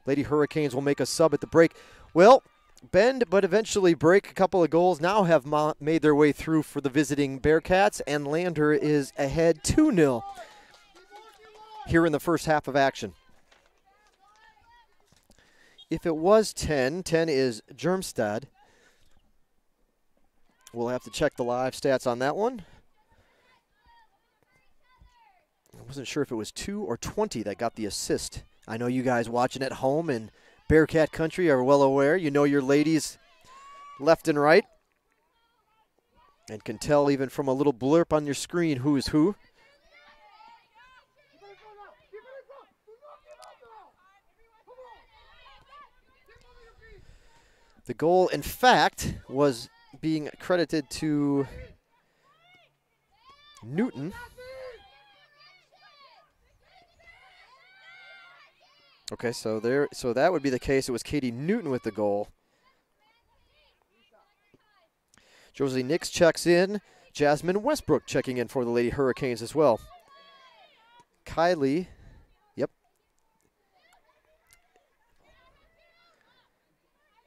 Lady Hurricanes will make a sub at the break. Well, bend but eventually break. A couple of goals now have made their way through for the visiting Bearcats, and Lander is ahead 2-0 here in the first half of action. If it was 10, 10 is Germstad. We'll have to check the live stats on that one. I wasn't sure if it was 2 or 20 that got the assist. I know you guys watching at home in Bearcat country are well aware. You know your ladies left and right, and can tell even from a little blurb on your screen who is who. The goal, in fact, was being credited to Newton. Okay, so that would be the case. It was Katie Newton with the goal. Josie Nix checks in. Jasmine Westbrook checking in for the Lady Hurricanes as well. Kylie, yep.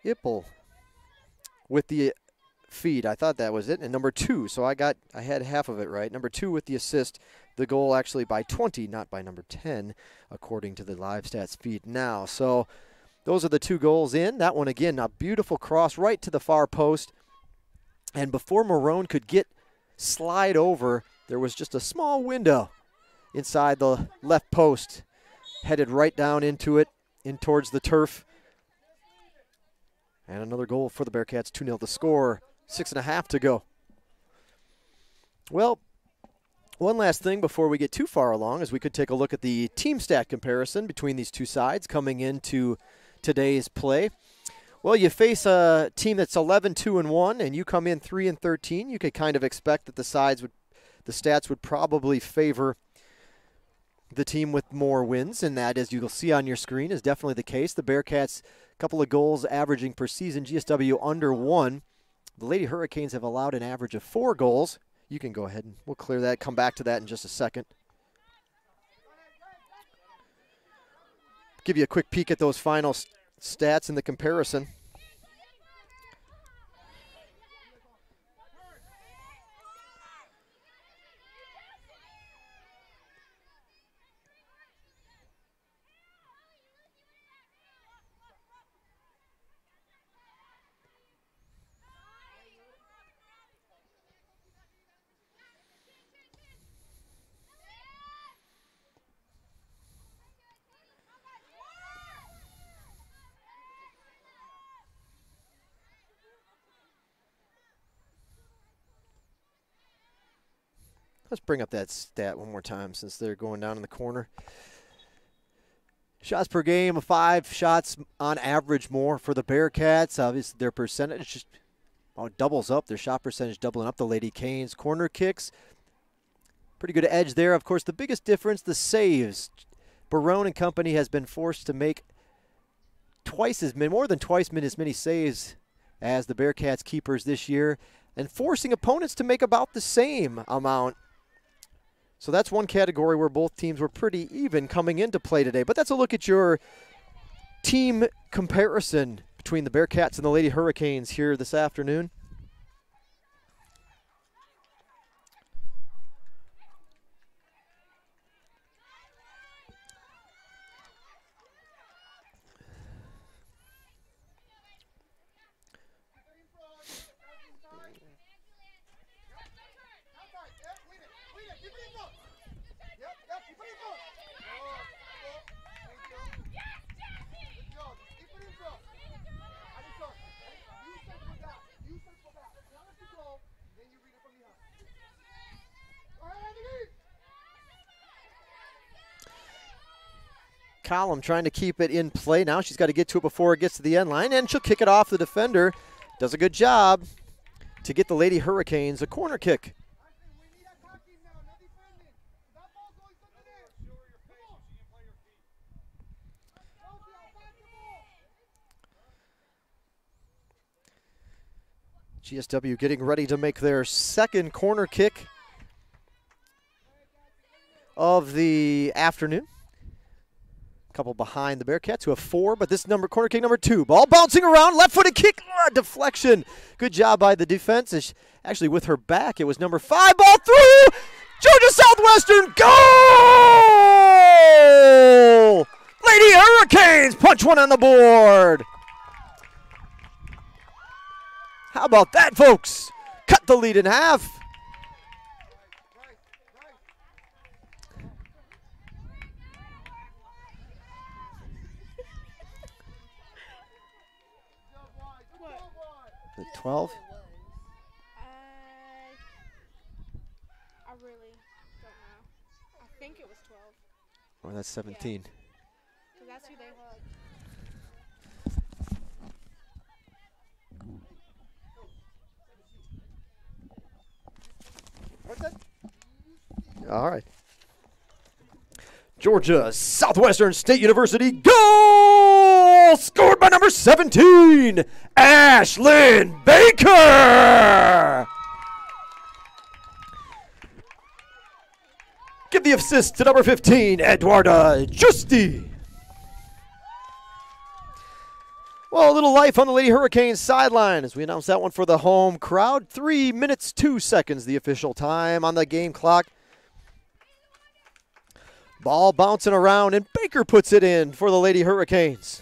Ippel with the feed. I thought that was it. And number 2, so I had half of it right. Number 2 with the assist. The goal actually by 20, not by number 10, according to the live stats feed now. So those are the 2 goals in. That one, again, a beautiful cross right to the far post. And before Marone could slide over, there was just a small window inside the left post, headed right down into it, in towards the turf. And another goal for the Bearcats, 2-0 to score, 6.5 to go. Well, one last thing before we get too far along is we could take a look at the team stat comparison between these two sides coming into today's play. Well, you face a team that's 11-2-1, and you come in 3-13. You could kind of expect that the stats would probably favor the team with more wins, and that, as you'll see on your screen, is definitely the case. The Bearcats, a couple of goals averaging per season, GSW under 1. The Lady Hurricanes have allowed an average of 4 goals. You can go ahead and we'll clear that, come back to that in just a second. Give you a quick peek at those final stats in the comparison. Let's bring up that stat one more time since they're going down in the corner. Shots per game, 5 shots on average more for the Bearcats. Obviously, their percentage just doubles up. Their shot percentage doubling up the Lady Canes. Corner kicks, pretty good edge there. Of course, the biggest difference, the saves. Barone and company has been forced to make more than twice as many saves as the Bearcats keepers this year, and forcing opponents to make about the same amount. So that's one category where both teams were pretty even coming into play today. But that's a look at your team comparison between the Bearcats and the Lady Hurricanes here this afternoon. Column trying to keep it in play now. She's got to get to it before it gets to the end line, and she'll kick it off the defender. Does a good job to get the Lady Hurricanes a corner kick. GSW getting ready to make their second corner kick of the afternoon. Couple behind the Bearcats who have 4, but this corner kick number 2. Ball bouncing around, left-footed kick, deflection. Good job by the defense. Actually, with her back, it was number 5. Ball through. Georgia Southwestern goal! Lady Hurricanes punch one on the board. How about that, folks? Cut the lead in half. The 12? I really don't know. I think it was 12. Or that's 17. Because that's who they hugged. All right. Georgia Southwestern State University goal! Scored by number 17, Ashlyn Baker! Give the assist to number 15, Eduarda Justi. Well, a little life on the Lady Hurricanes sideline as we announce that one for the home crowd. 3 minutes, 2 seconds, the official time on the game clock. Ball bouncing around, and Baker puts it in for the Lady Hurricanes.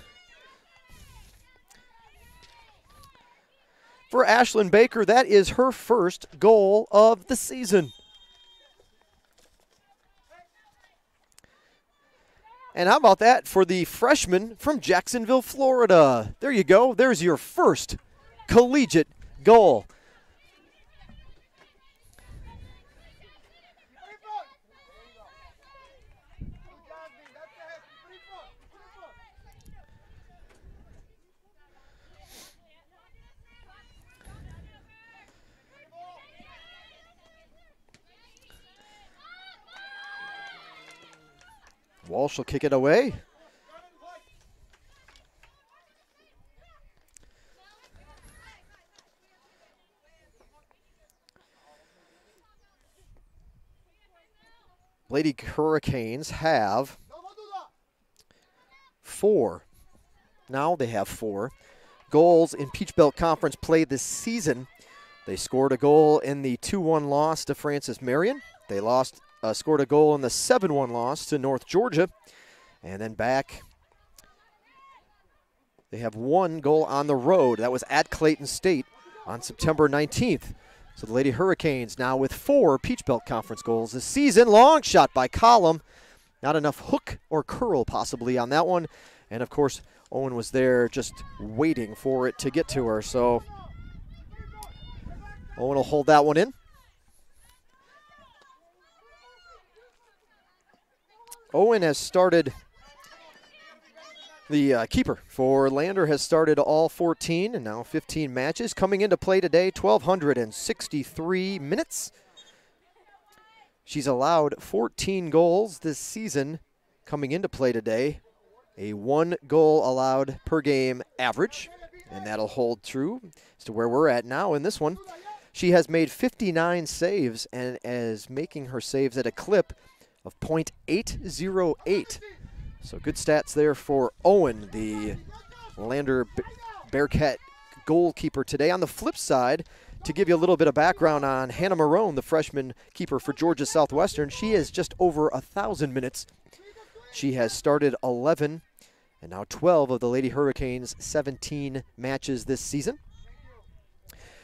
For Ashlyn Baker, that is her first goal of the season. And how about that for the freshman from Jacksonville, Florida? There you go. There's your first collegiate goal. Walsh will kick it away. Lady Hurricanes have 4. Now they have 4 goals in Peach Belt Conference play this season. They scored a goal in the 2-1 loss to Francis Marion. They scored a goal in the 7-1 loss to North Georgia. And then back, they have 1 goal on the road. That was at Clayton State on September 19th. So the Lady Hurricanes now with 4 Peach Belt Conference goals this season. Long shot by Collum. Not enough hook or curl possibly on that one. And, of course, Owen was there just waiting for it to get to her. So Owen will hold that one in. Owen has started, the keeper for Lander has started all 14 and now 15 matches. Coming into play today, 1,263 minutes. She's allowed 14 goals this season coming into play today. A 1 goal allowed per game average, and that'll hold true as to where we're at now in this one. She has made 59 saves and is making her saves at a clip of .808. So good stats there for Owen, the Lander Bearcat goalkeeper today. On the flip side, to give you a little bit of background on Hannah Marone, the freshman keeper for Georgia Southwestern, she is just over 1,000 minutes. She has started 11 and now 12 of the Lady Hurricanes' 17 matches this season.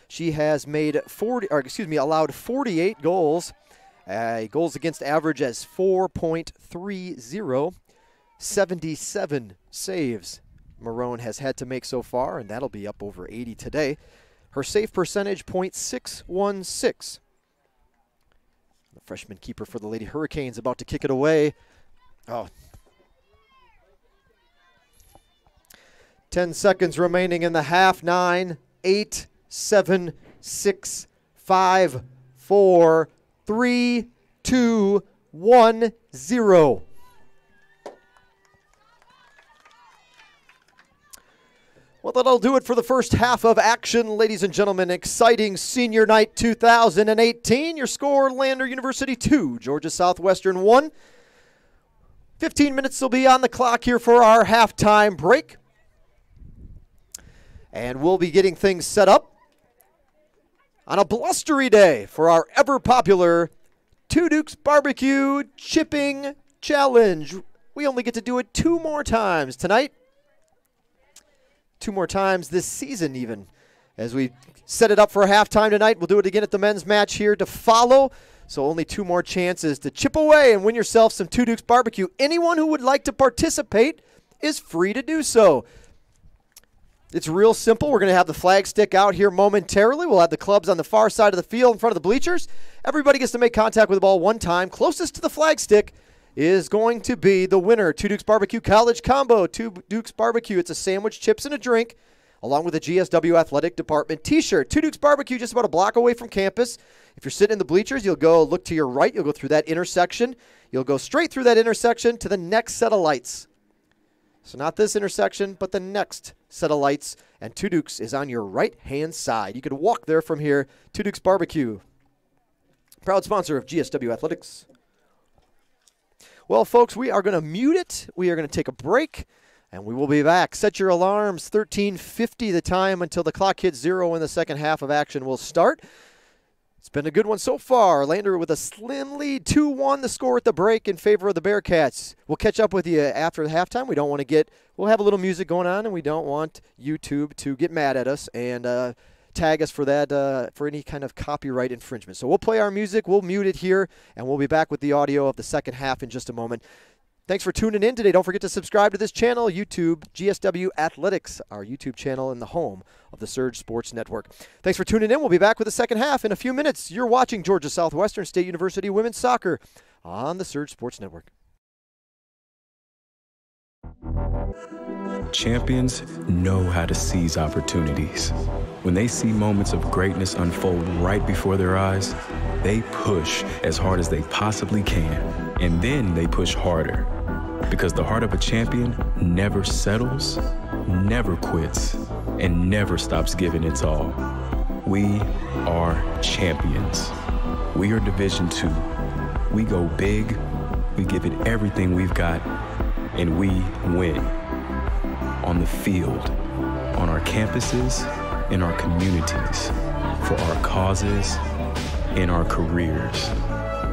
She has made allowed 48 goals. Goals against average as 4.30, 77 saves Marone has had to make so far, and that'll be up over 80 today. Her save percentage, .616. The freshman keeper for the Lady Hurricanes about to kick it away. 10 seconds remaining in the half. 9, 8, 7, 6, 5, 4, 3, 2, 1, 0. Well, that'll do it for the first half of action, ladies and gentlemen. Exciting Senior Night 2018. Your score, Lander University 2, Georgia Southwestern 1. 15 minutes will be on the clock here for our halftime break. And we'll be getting things set up on a blustery day for our ever-popular Two Dukes Barbecue Chipping Challenge. We only get to do it 2 more times tonight. 2 more times this season even. As we set it up for halftime tonight, we'll do it again at the men's match here to follow. So only 2 more chances to chip away and win yourself some Two Dukes Barbecue. Anyone who would like to participate is free to do so. It's real simple. We're going to have the flag stick out here momentarily. We'll have the clubs on the far side of the field in front of the bleachers. Everybody gets to make contact with the ball 1 time. Closest to the flag stick is going to be the winner. Two Dukes Barbecue College Combo. Two Dukes Barbecue. It's a sandwich, chips, and a drink, along with a GSW Athletic Department t-shirt. Two Dukes Barbecue just about a block away from campus. If you're sitting in the bleachers, you'll go look to your right. You'll go through that intersection. You'll go straight through that intersection to the next set of lights. So not this intersection, but the next set of lights, and Two Dukes is on your right-hand side. You could walk there from here. Two Dukes Barbecue, proud sponsor of GSW Athletics. Well, folks, we are going to mute it. We are going to take a break, and we will be back. Set your alarms, 13:50 the time until the clock hits 0 in the second half of action will start. It's been a good one so far. Lander with a slim lead, 2-1 the score at the break in favor of the Bearcats. We'll catch up with you after the halftime. We'll have a little music going on, and we don't want YouTube to get mad at us and tag us for that, for any kind of copyright infringement. So we'll play our music, we'll mute it here, and we'll be back with the audio of the second half in just a moment. Thanks for tuning in today. Don't forget to subscribe to this channel, YouTube, GSW Athletics, our YouTube channel and the home of the Surge Sports Network. Thanks for tuning in. We'll be back with the second half in a few minutes. You're watching Georgia Southwestern State University Women's Soccer on the Surge Sports Network. Champions know how to seize opportunities. When they see moments of greatness unfold right before their eyes, they push as hard as they possibly can, and then they push harder. Because the heart of a champion never settles, never quits, and never stops giving its all. We are champions. We are Division II. We go big, we give it everything we've got, and we win. On the field, on our campuses, in our communities, for our causes, in our careers.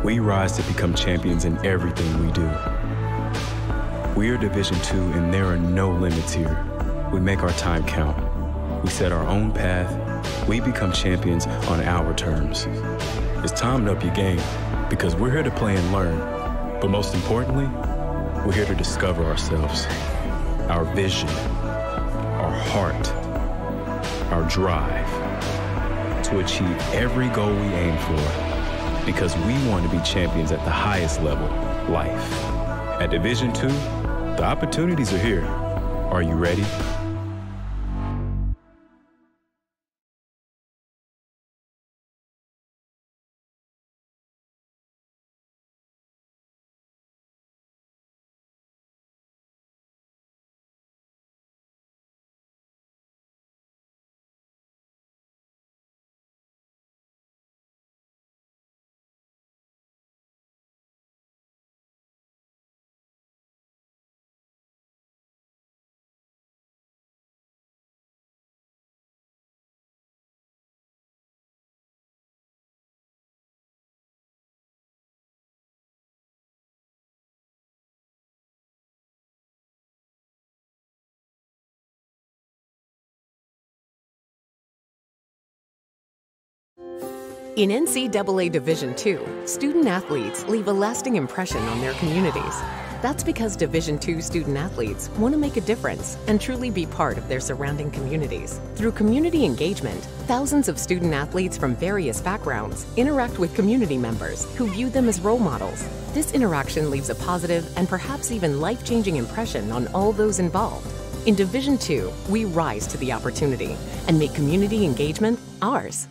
We rise to become champions in everything we do. We are Division II, and there are no limits here. We make our time count. We set our own path. We become champions on our terms. It's time to up your game, because we're here to play and learn. But most importantly, we're here to discover ourselves, our vision, our heart, our drive, to achieve every goal we aim for, because we want to be champions at the highest level, life. At Division II, the opportunities are here. Are you ready? In NCAA Division II, student athletes leave a lasting impression on their communities. That's because Division II student athletes want to make a difference and truly be part of their surrounding communities. Through community engagement, thousands of student athletes from various backgrounds interact with community members who view them as role models. This interaction leaves a positive and perhaps even life-changing impression on all those involved. In Division II, we rise to the opportunity and make community engagement ours.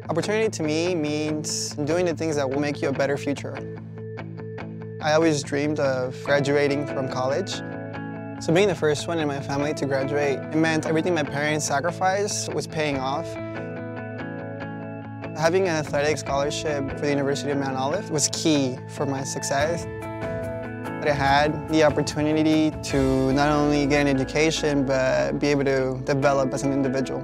Opportunity to me means doing the things that will make you a better future. I always dreamed of graduating from college. So being the first one in my family to graduate, it meant everything my parents sacrificed was paying off. Having an athletic scholarship for the University of Mount Olive was key for my success. I had the opportunity to not only get an education, but be able to develop as an individual.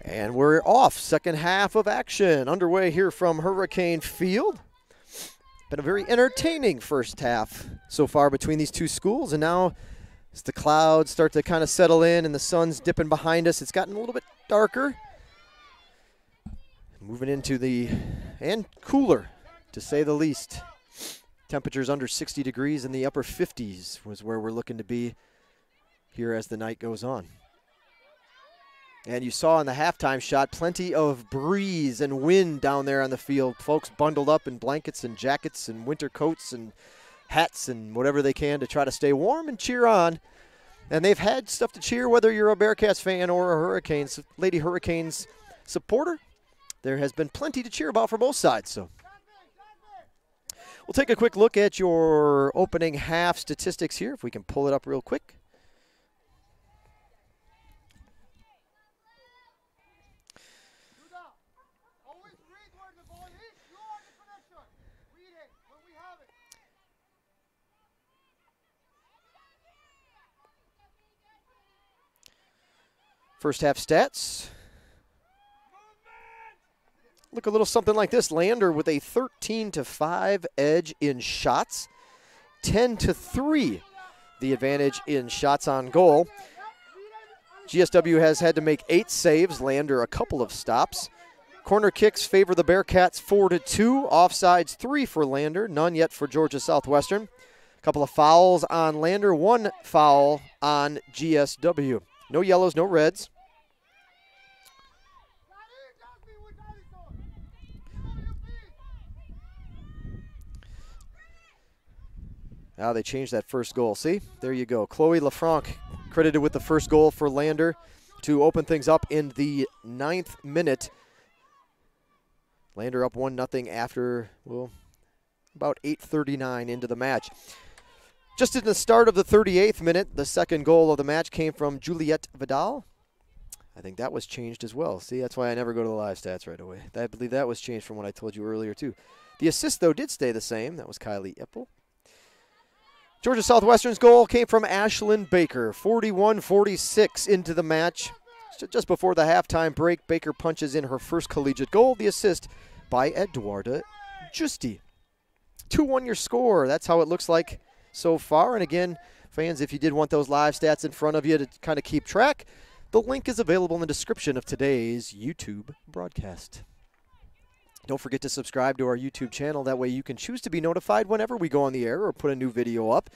And we're off. Second half of action underway here from Hurricane Field. Been a very entertaining first half so far between these two schools. And now as the clouds start to kind of settle in and the sun's dipping behind us, it's gotten a little bit darker. Moving into and cooler, to say the least. Temperatures under 60 degrees in the upper 50s was where we're looking to be here as the night goes on. And you saw in the halftime shot plenty of breeze and wind down there on the field. Folks bundled up in blankets and jackets and winter coats and hats and whatever they can to try to stay warm and cheer on. And they've had stuff to cheer whether you're a Bearcats fan or a Lady Hurricanes supporter. There has been plenty to cheer about for both sides. So we'll take a quick look at your opening half statistics here, if we can pull it up real quick. First half stats. Look a little something like this. Lander with a 13-5 edge in shots. 10-3 the advantage in shots on goal. GSW has had to make 8 saves. Lander a couple of stops. Corner kicks favor the Bearcats 4-2. Offsides 3 for Lander. None yet for Georgia Southwestern. A couple of fouls on Lander. 1 foul on GSW. No yellows, no reds. Now they changed that first goal. See, there you go. Chloe LaFranc credited with the first goal for Lander to open things up in the 9th minute. Lander up 1-0 after, well, about 8:39 into the match. Just in the start of the 38th minute, the second goal of the match came from Juliette Vidal. I think that was changed as well. See, that's why I never go to the live stats right away. I believe that was changed from what I told you earlier, too. The assist, though, did stay the same. That was Kylie Ippel. Georgia Southwestern's goal came from Ashlyn Baker, 41-46 into the match. Just before the halftime break, Baker punches in her first collegiate goal. The assist by Eduarda Justi. 2-1 your score. That's how it looks like so far. And again, fans, if you did want those live stats in front of you to kind of keep track, the link is available in the description of today's YouTube broadcast. Don't forget to subscribe to our YouTube channel. That way you can choose to be notified whenever we go on the air or put a new video up.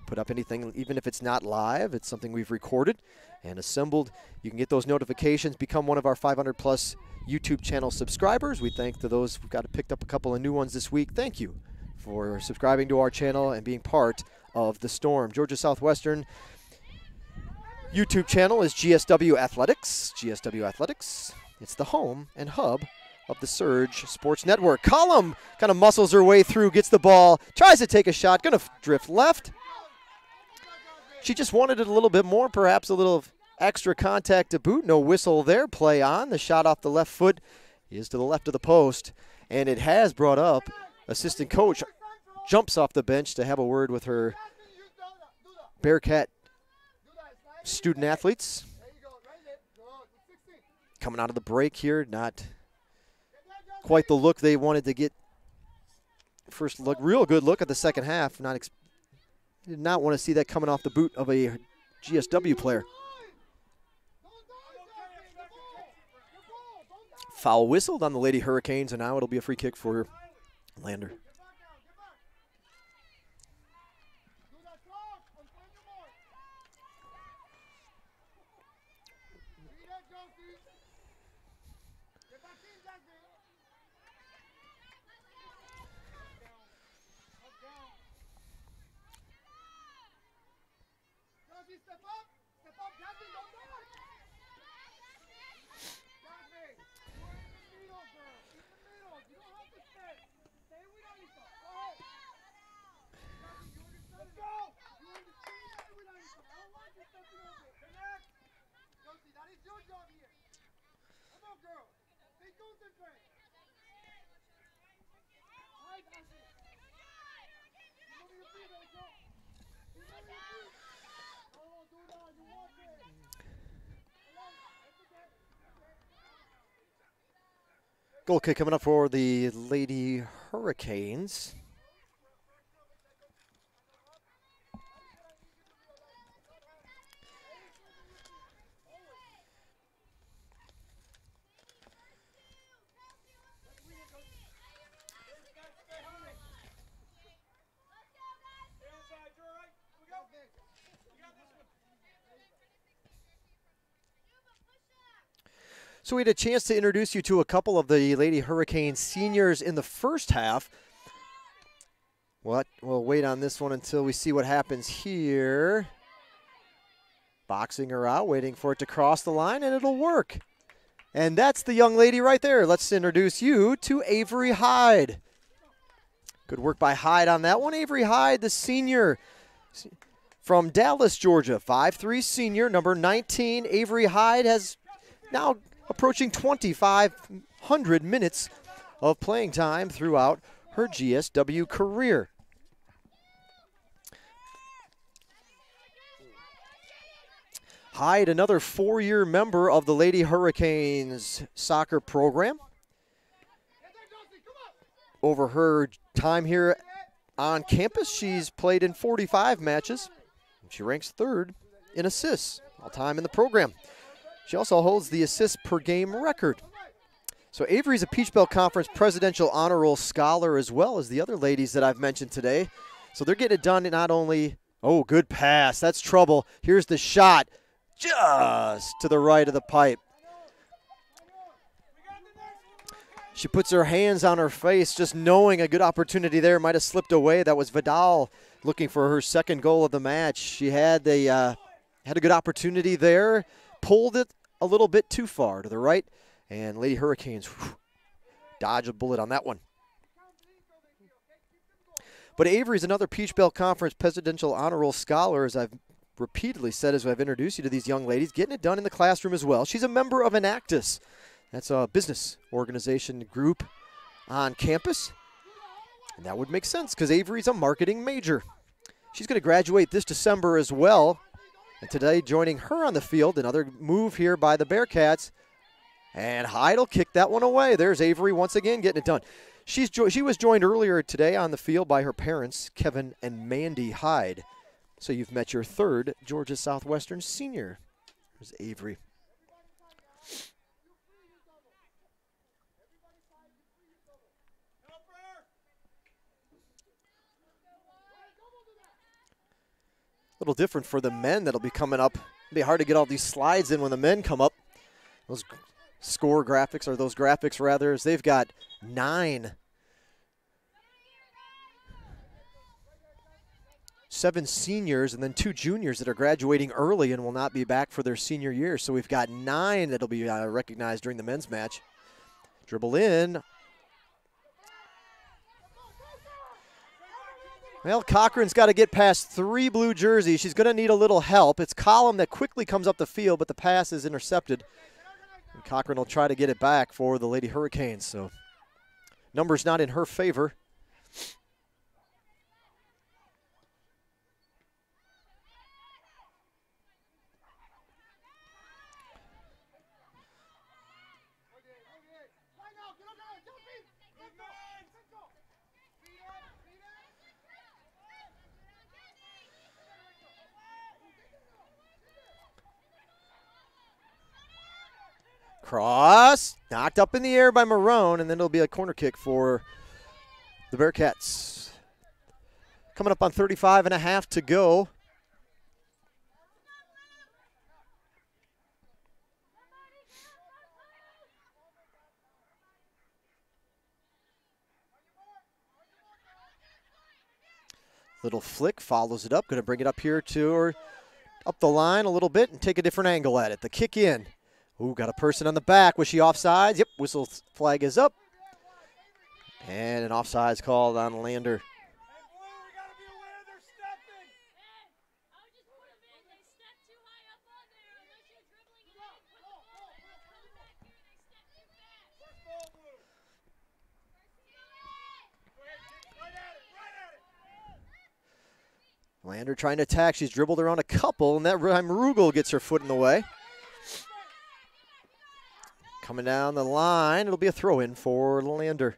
Put up anything, even if it's not live, it's something we've recorded and assembled. You can get those notifications, become one of our 500+ YouTube channel subscribers. We thank to those, we've picked up a couple of new ones this week. Thank you for subscribing to our channel and being part of the Storm. Georgia Southwestern YouTube channel is GSW Athletics. GSW Athletics, it's the home and hub of the Surge Sports Network. Collum kind of muscles her way through, gets the ball, tries to take a shot, going to drift left. She just wanted it a little bit more, perhaps a little extra contact to boot. No whistle there, play on. The shot off the left foot is to the left of the post, and it has brought up assistant coach jumps off the bench to have a word with her Bearcat student athletes. Coming out of the break here, not quite the look they wanted to get. First look, real good look at the second half. Did not want to see that coming off the boot of a GSW player. Foul whistled on the Lady Hurricanes, and now it'll be a free kick for Lander. Goal kick coming up for the Lady Hurricanes. So we had a chance to introduce you to a couple of the Lady Hurricane seniors in the first half. We'll wait on this one until we see what happens here. Boxing her out, waiting for it to cross the line, and it'll work. And that's the young lady right there. Let's introduce you to Avery Hyde. Good work by Hyde on that one. Avery Hyde, the senior from Dallas, Georgia. 5'3" senior, number 19. Avery Hyde has now approaching 2,500 minutes of playing time throughout her GSW career. Hyde, another 4-year member of the Lady Hurricanes soccer program. Over her time here on campus, she's played in 45 matches. She ranks 3rd in assists all time in the program. She also holds the assists per game record. So Avery's a Peach Belt Conference Presidential Honor Roll Scholar as well as the other ladies that I've mentioned today. So they're getting it done not only, oh, good pass. That's trouble. Here's the shot just to the right of the pipe. She puts her hands on her face just knowing a good opportunity there might have slipped away. That was Vidal looking for her 2nd goal of the match. She had a good opportunity there, pulled it a little bit too far to the right. And Lady Hurricanes dodge a bullet on that one. But Avery's another Peach Belt Conference Presidential Honor Roll Scholar, as I've repeatedly said as I've introduced you to these young ladies, getting it done in the classroom as well. She's a member of Enactus. That's a business organization group on campus. And that would make sense because Avery's a marketing major. She's going to graduate this December as well. And today joining her on the field, another move here by the Bearcats. And Hyde will kick that one away. There's Avery once again getting it done. She was joined earlier today on the field by her parents, Kevin and Mandy Hyde. So you've met your 3rd Georgia Southwestern senior. There's Avery. A little different for the men that'll be coming up. It'll be hard to get all these slides in when the men come up. Those score graphics, or those graphics rather, as they've got 7 seniors and then 2 juniors that are graduating early and will not be back for their senior year. So we've got 9 that'll be recognized during the men's match. Dribble in. Well, Cochran's got to get past 3 blue jerseys. She's going to need a little help. It's Collum that quickly comes up the field, but the pass is intercepted. And Cochran will try to get it back for the Lady Hurricanes. So numbers not in her favor. Cross, knocked up in the air by Marone, and then it'll be a corner kick for the Bearcats. Coming up on 35 and a half to go. Little flick, follows it up, going to bring it up here to her, up the line a little bit and take a different angle at it. The kick in. Ooh, got a person on the back. Was she offsides? Yep, whistle flag is up. And an offsides called on Lander. Lander trying to attack. She's dribbled around a couple, and that time Rugel gets her foot in the way. Coming down the line, it'll be a throw-in for Lander.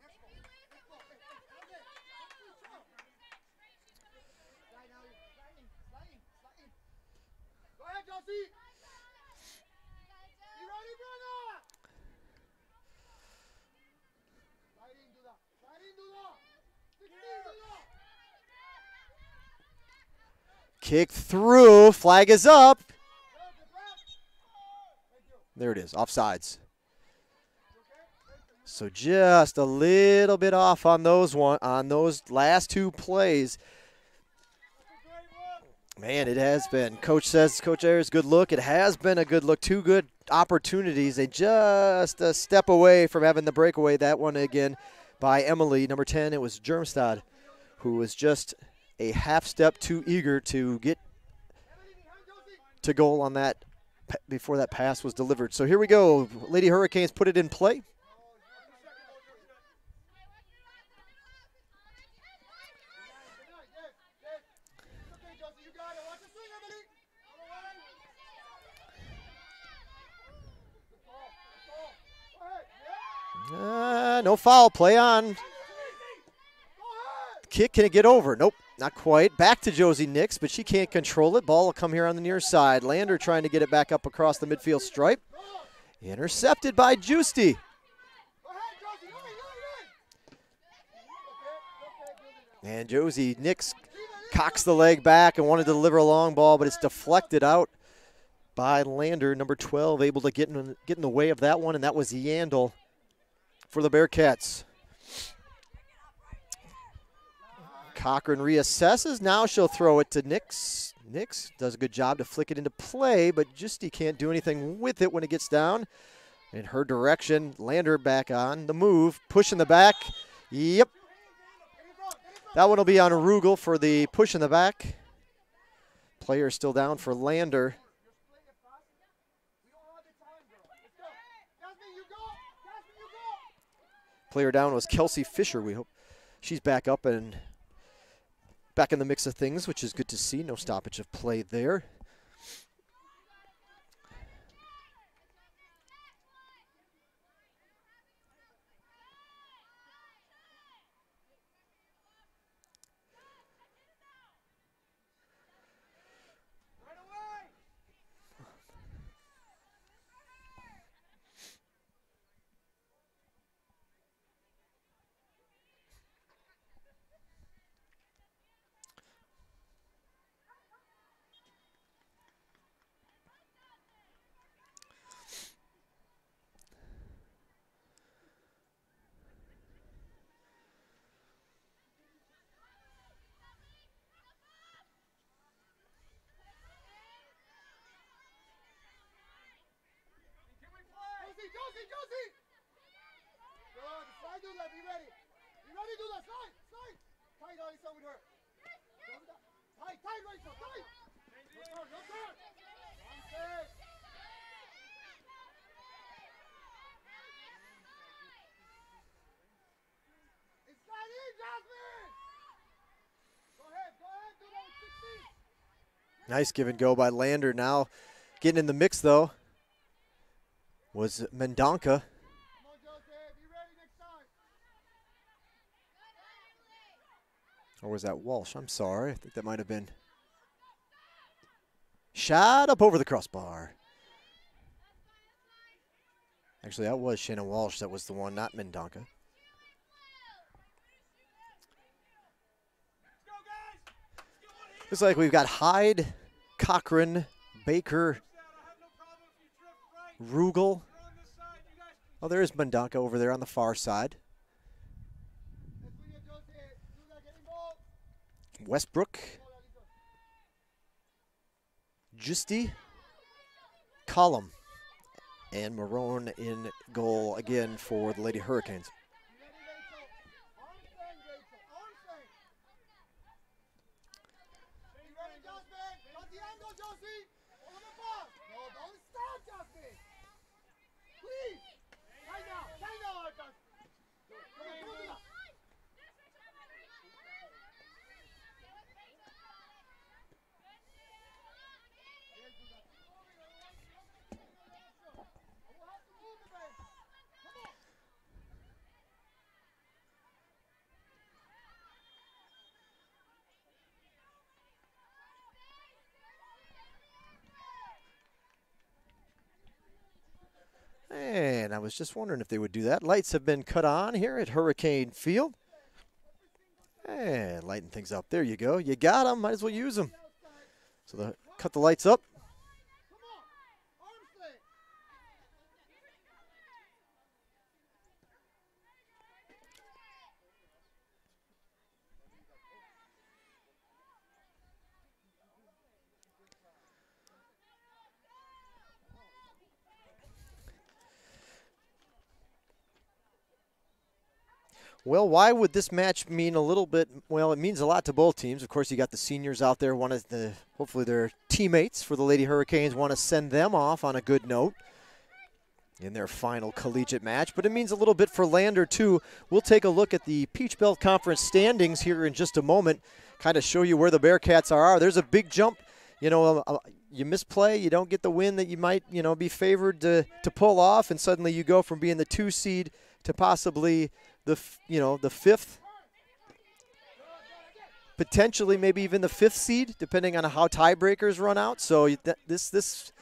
Kick through, flag is up. There it is, offsides. So just a little bit off on those last 2 plays. Man, it has been. Coach says, Coach Ayers, good look. It has been a good look. 2 good opportunities. They just a step away from having the breakaway. That one again by Emily, number 10. It was Germstad, who was just a half step too eager to get to goal on that before that pass was delivered. So here we go. Lady Hurricanes put it in play. No foul. Play on. Kick, can it get over? Nope, not quite. Back to Josie Nix, but she can't control it. Ball will come here on the near side. Lander trying to get it back up across the midfield stripe. Intercepted by Justy. And Josie Nix cocks the leg back and wanted to deliver a long ball, but it's deflected out by Lander, number 12, able to get in the way of that one, and that was Yandel for the Bearcats. Cochran reassesses. Now she'll throw it to Nix. Nix does a good job to flick it into play, but Justy can't do anything with it when it gets down. In her direction, Lander back on the move, push in the back. Yep. That one will be on Rugel for the push in the back. Player still down for Lander. Player down was Kelsey Fisher. We hope she's back up and back in the mix of things, which is good to see. No stoppage of play there. Josie! Good. Slide, do that. Be ready. Be ready, do that. Slide. Tight, Alisa, with her. Tight, Rachel. Tight. Look her. It's not in, Jasmine. Go ahead. Do that with 16. Nice give and go by Lander. Now getting in the mix, though, was Mendonca. Or was that Walsh? I'm sorry. I think that might have been. Shot up over the crossbar. Actually, that was Shannon Walsh. That was the one, not Mendonca. Looks like we've got Hyde, Cochran, Baker, Rugel. Oh, there is Mendonca over there on the far side. Westbrook, Justy, Collum, and Marone in goal again for the Lady Hurricanes. And I was just wondering if they would do that. Lights have been cut on here at Hurricane Field. And lighten things up. There you go. You got them. Might as well use them. So cut the lights up. Well, why would this match mean a little bit? Well, it means a lot to both teams. Of course, you got the seniors out there. Hopefully their teammates for the Lady Hurricanes want to send them off on a good note in their final collegiate match. But it means a little bit for Lander, too. We'll take a look at the Peach Belt Conference standings here in just a moment, kind of show you where the Bearcats are. There's a big jump. You know, you misplay, you don't get the win that you might, be favored to pull off, and suddenly you go from being the 2 seed to possibly the fifth, potentially maybe even the fifth seed, depending on how tiebreakers run out. So this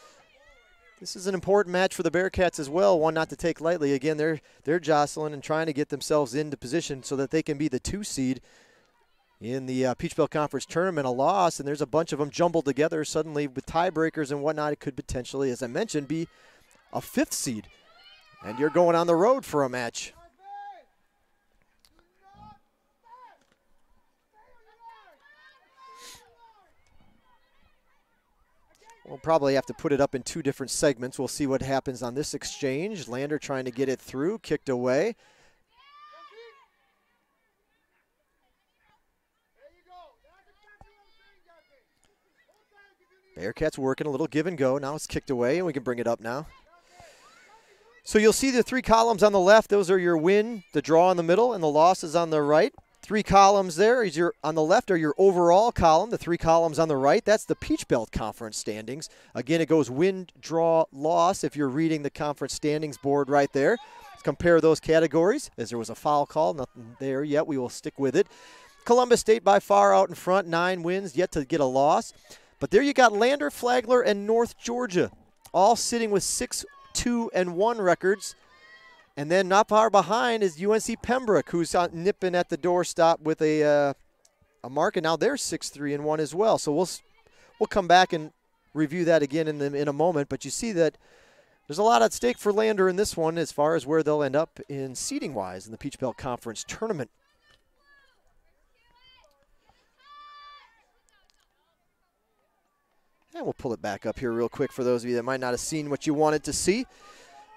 is an important match for the Bearcats as well, one not to take lightly. Again, they're jostling and trying to get themselves into position so that they can be the 2 seed in the Peach Belt Conference tournament. A loss, and there's a bunch of them jumbled together suddenly with tiebreakers and whatnot. It could potentially, as I mentioned, be a 5th seed. And you're going on the road for a match. We'll probably have to put it up in 2 different segments. We'll see what happens on this exchange. Lander trying to get it through, kicked away. Bearcats working a little give and go. Now it's kicked away, and we can bring it up now. So you'll see the 3 columns on the left. Those are your win, the draw in the middle, and the losses on the right. 3 columns there is on the left are your overall column. The 3 columns on the right, that's the Peach Belt Conference standings. Again, it goes win, draw, loss if you're reading the conference standings board right there. Let's compare those categories. As there was a foul call, nothing there yet. We will stick with it. Columbus State by far out in front, 9 wins, yet to get a loss. But there you got Lander, Flagler, and North Georgia, all sitting with 6-2-1 records. And then not far behind is UNC Pembroke, who's nipping at the doorstop with a mark, and now they're 6-3-1 as well. So we'll come back and review that again in a moment. But you see that there's a lot at stake for Lander in this one as far as where they'll end up in seeding-wise in the Peach Belt Conference tournament. And we'll pull it back up here real quick for those of you that might not have seen what you wanted to see.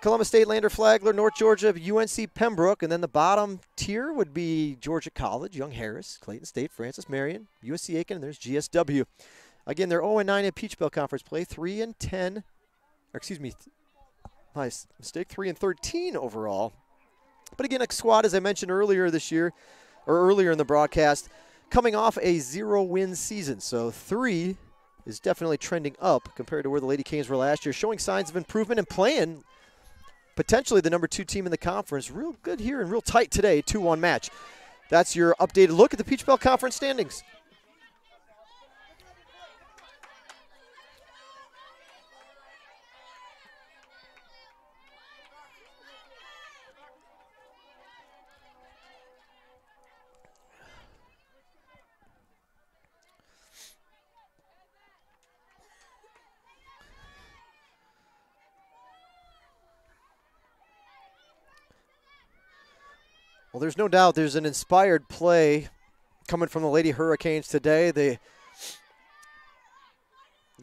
Columbus State, Lander, Flagler, North Georgia, UNC Pembroke, and then the bottom tier would be Georgia College, Young Harris, Clayton State, Francis Marion, USC Aiken, and there's GSW. Again, they're 0-9 in Peach Belt Conference play, 3-10, or excuse me, my mistake, 3-13 overall. But again, a squad, as I mentioned earlier this year, or earlier in the broadcast, coming off a 0-win season. So 3 is definitely trending up compared to where the Lady Canes were last year, showing signs of improvement and playing potentially the number 2 team in the conference. Real good here and real tight today, 2-1 match. That's your updated look at the Peach Belt Conference standings. Well, there's no doubt there's an inspired play coming from the Lady Hurricanes today. They're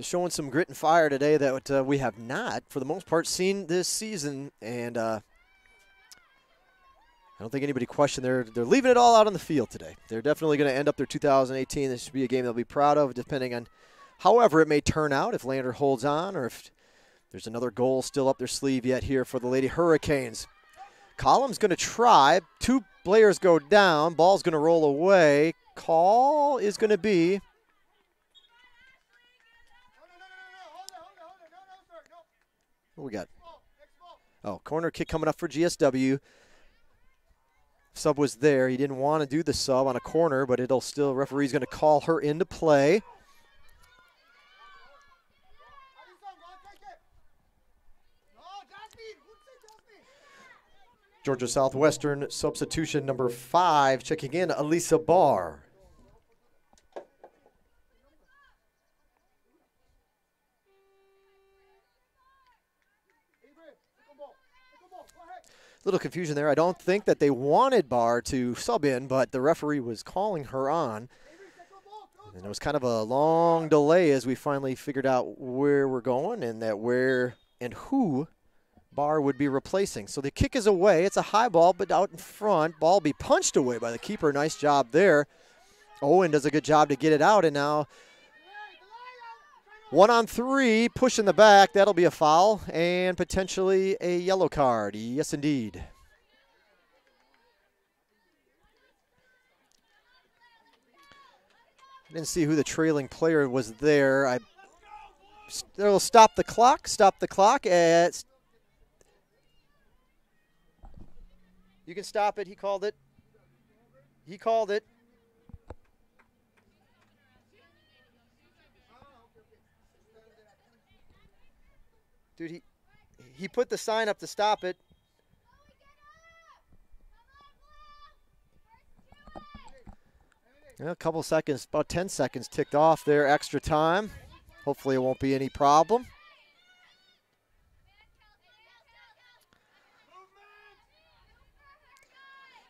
showing some grit and fire today that we have not, for the most part, seen this season. And I don't think anybody questioned they're leaving it all out on the field today. They're definitely going to end up their 2018. This should be a game they'll be proud of, depending on however it may turn out, if Lander holds on or if there's another goal still up their sleeve yet here for the Lady Hurricanes. Collum's going to try. 2 players go down. Ball's going to roll away. Call is going to be. What we got? Oh, corner kick coming up for GSW. Sub was there. He didn't want to do the sub on a corner, but it'll still, referee's going to call her into play. Georgia Southwestern substitution number 5 checking in, Elisa Barr. Little confusion there. I don't think that they wanted Barr to sub in, but the referee was calling her on. And it was kind of a long delay as we finally figured out where we're going and that where and who Barr would be replacing. So the kick is away. It's a high ball, but out in front. Ball be punched away by the keeper. Nice job there. Owen does a good job to get it out, and now 1-on-3, push in the back. That'll be a foul and potentially a yellow card. Yes, indeed. I didn't see who the trailing player was there. They'll stop the clock. Stop the clock at You can stop it. He called it. He called it. Dude, he put the sign up to stop it. Yeah, a couple seconds, about 10 seconds ticked off there, extra time. Hopefully it won't be any problem.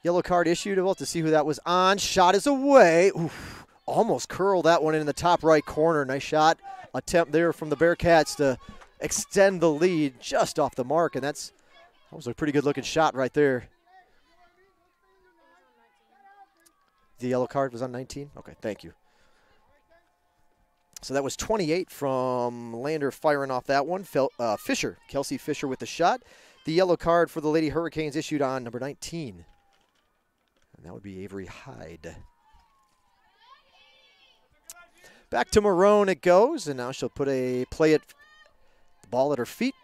Yellow card issued. We'll have to see who that was on. Shot is away. Oof, almost curled that one in the top right corner. Nice shot attempt there from the Bearcats to extend the lead just off the mark, and that was a pretty good looking shot right there. The yellow card was on 19? Okay, thank you. So that was 28 from Lander firing off that one. Fisher, Kelsey Fisher with the shot. The yellow card for the Lady Hurricanes issued on number 19. And that would be Avery Hyde. Back to Marone it goes, and now she'll play the ball at her feet.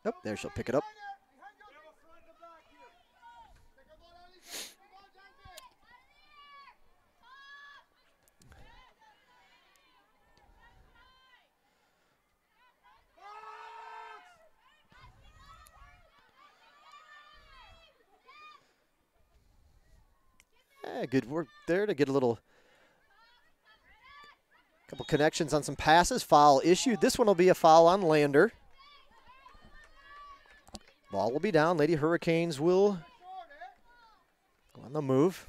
Nope, there she'll pick it up. Good work there to get a couple connections on some passes. Foul issued. This one will be a foul on Lander. Ball will be down. Lady Hurricanes will go on the move.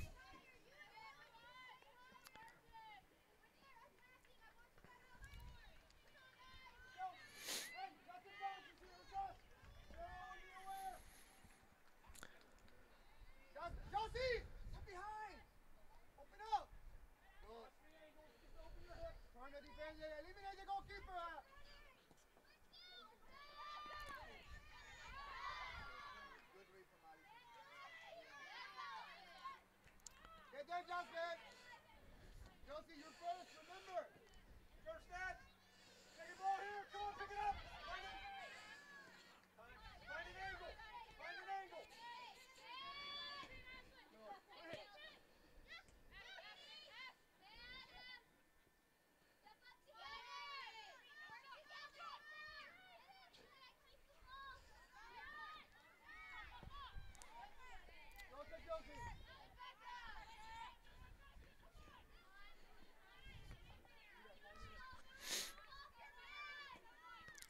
Chelsea, you're first, remember. First set. Take your ball here. Come on, pick it up. Find an angle. Find an angle.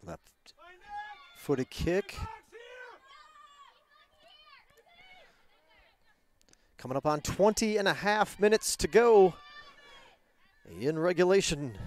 Left-footed kick. Coming up on 20.5 minutes to go in regulation.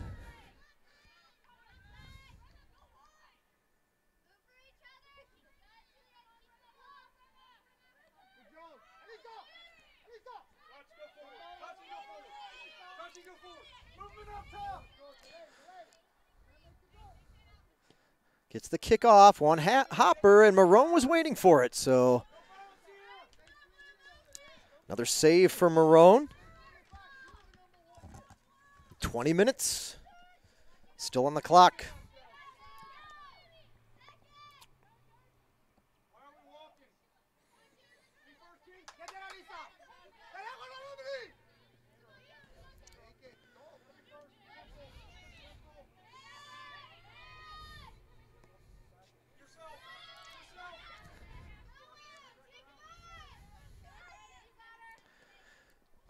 Gets the kickoff, one hopper, and Marone was waiting for it. So another save for Marone. 20 minutes, still on the clock.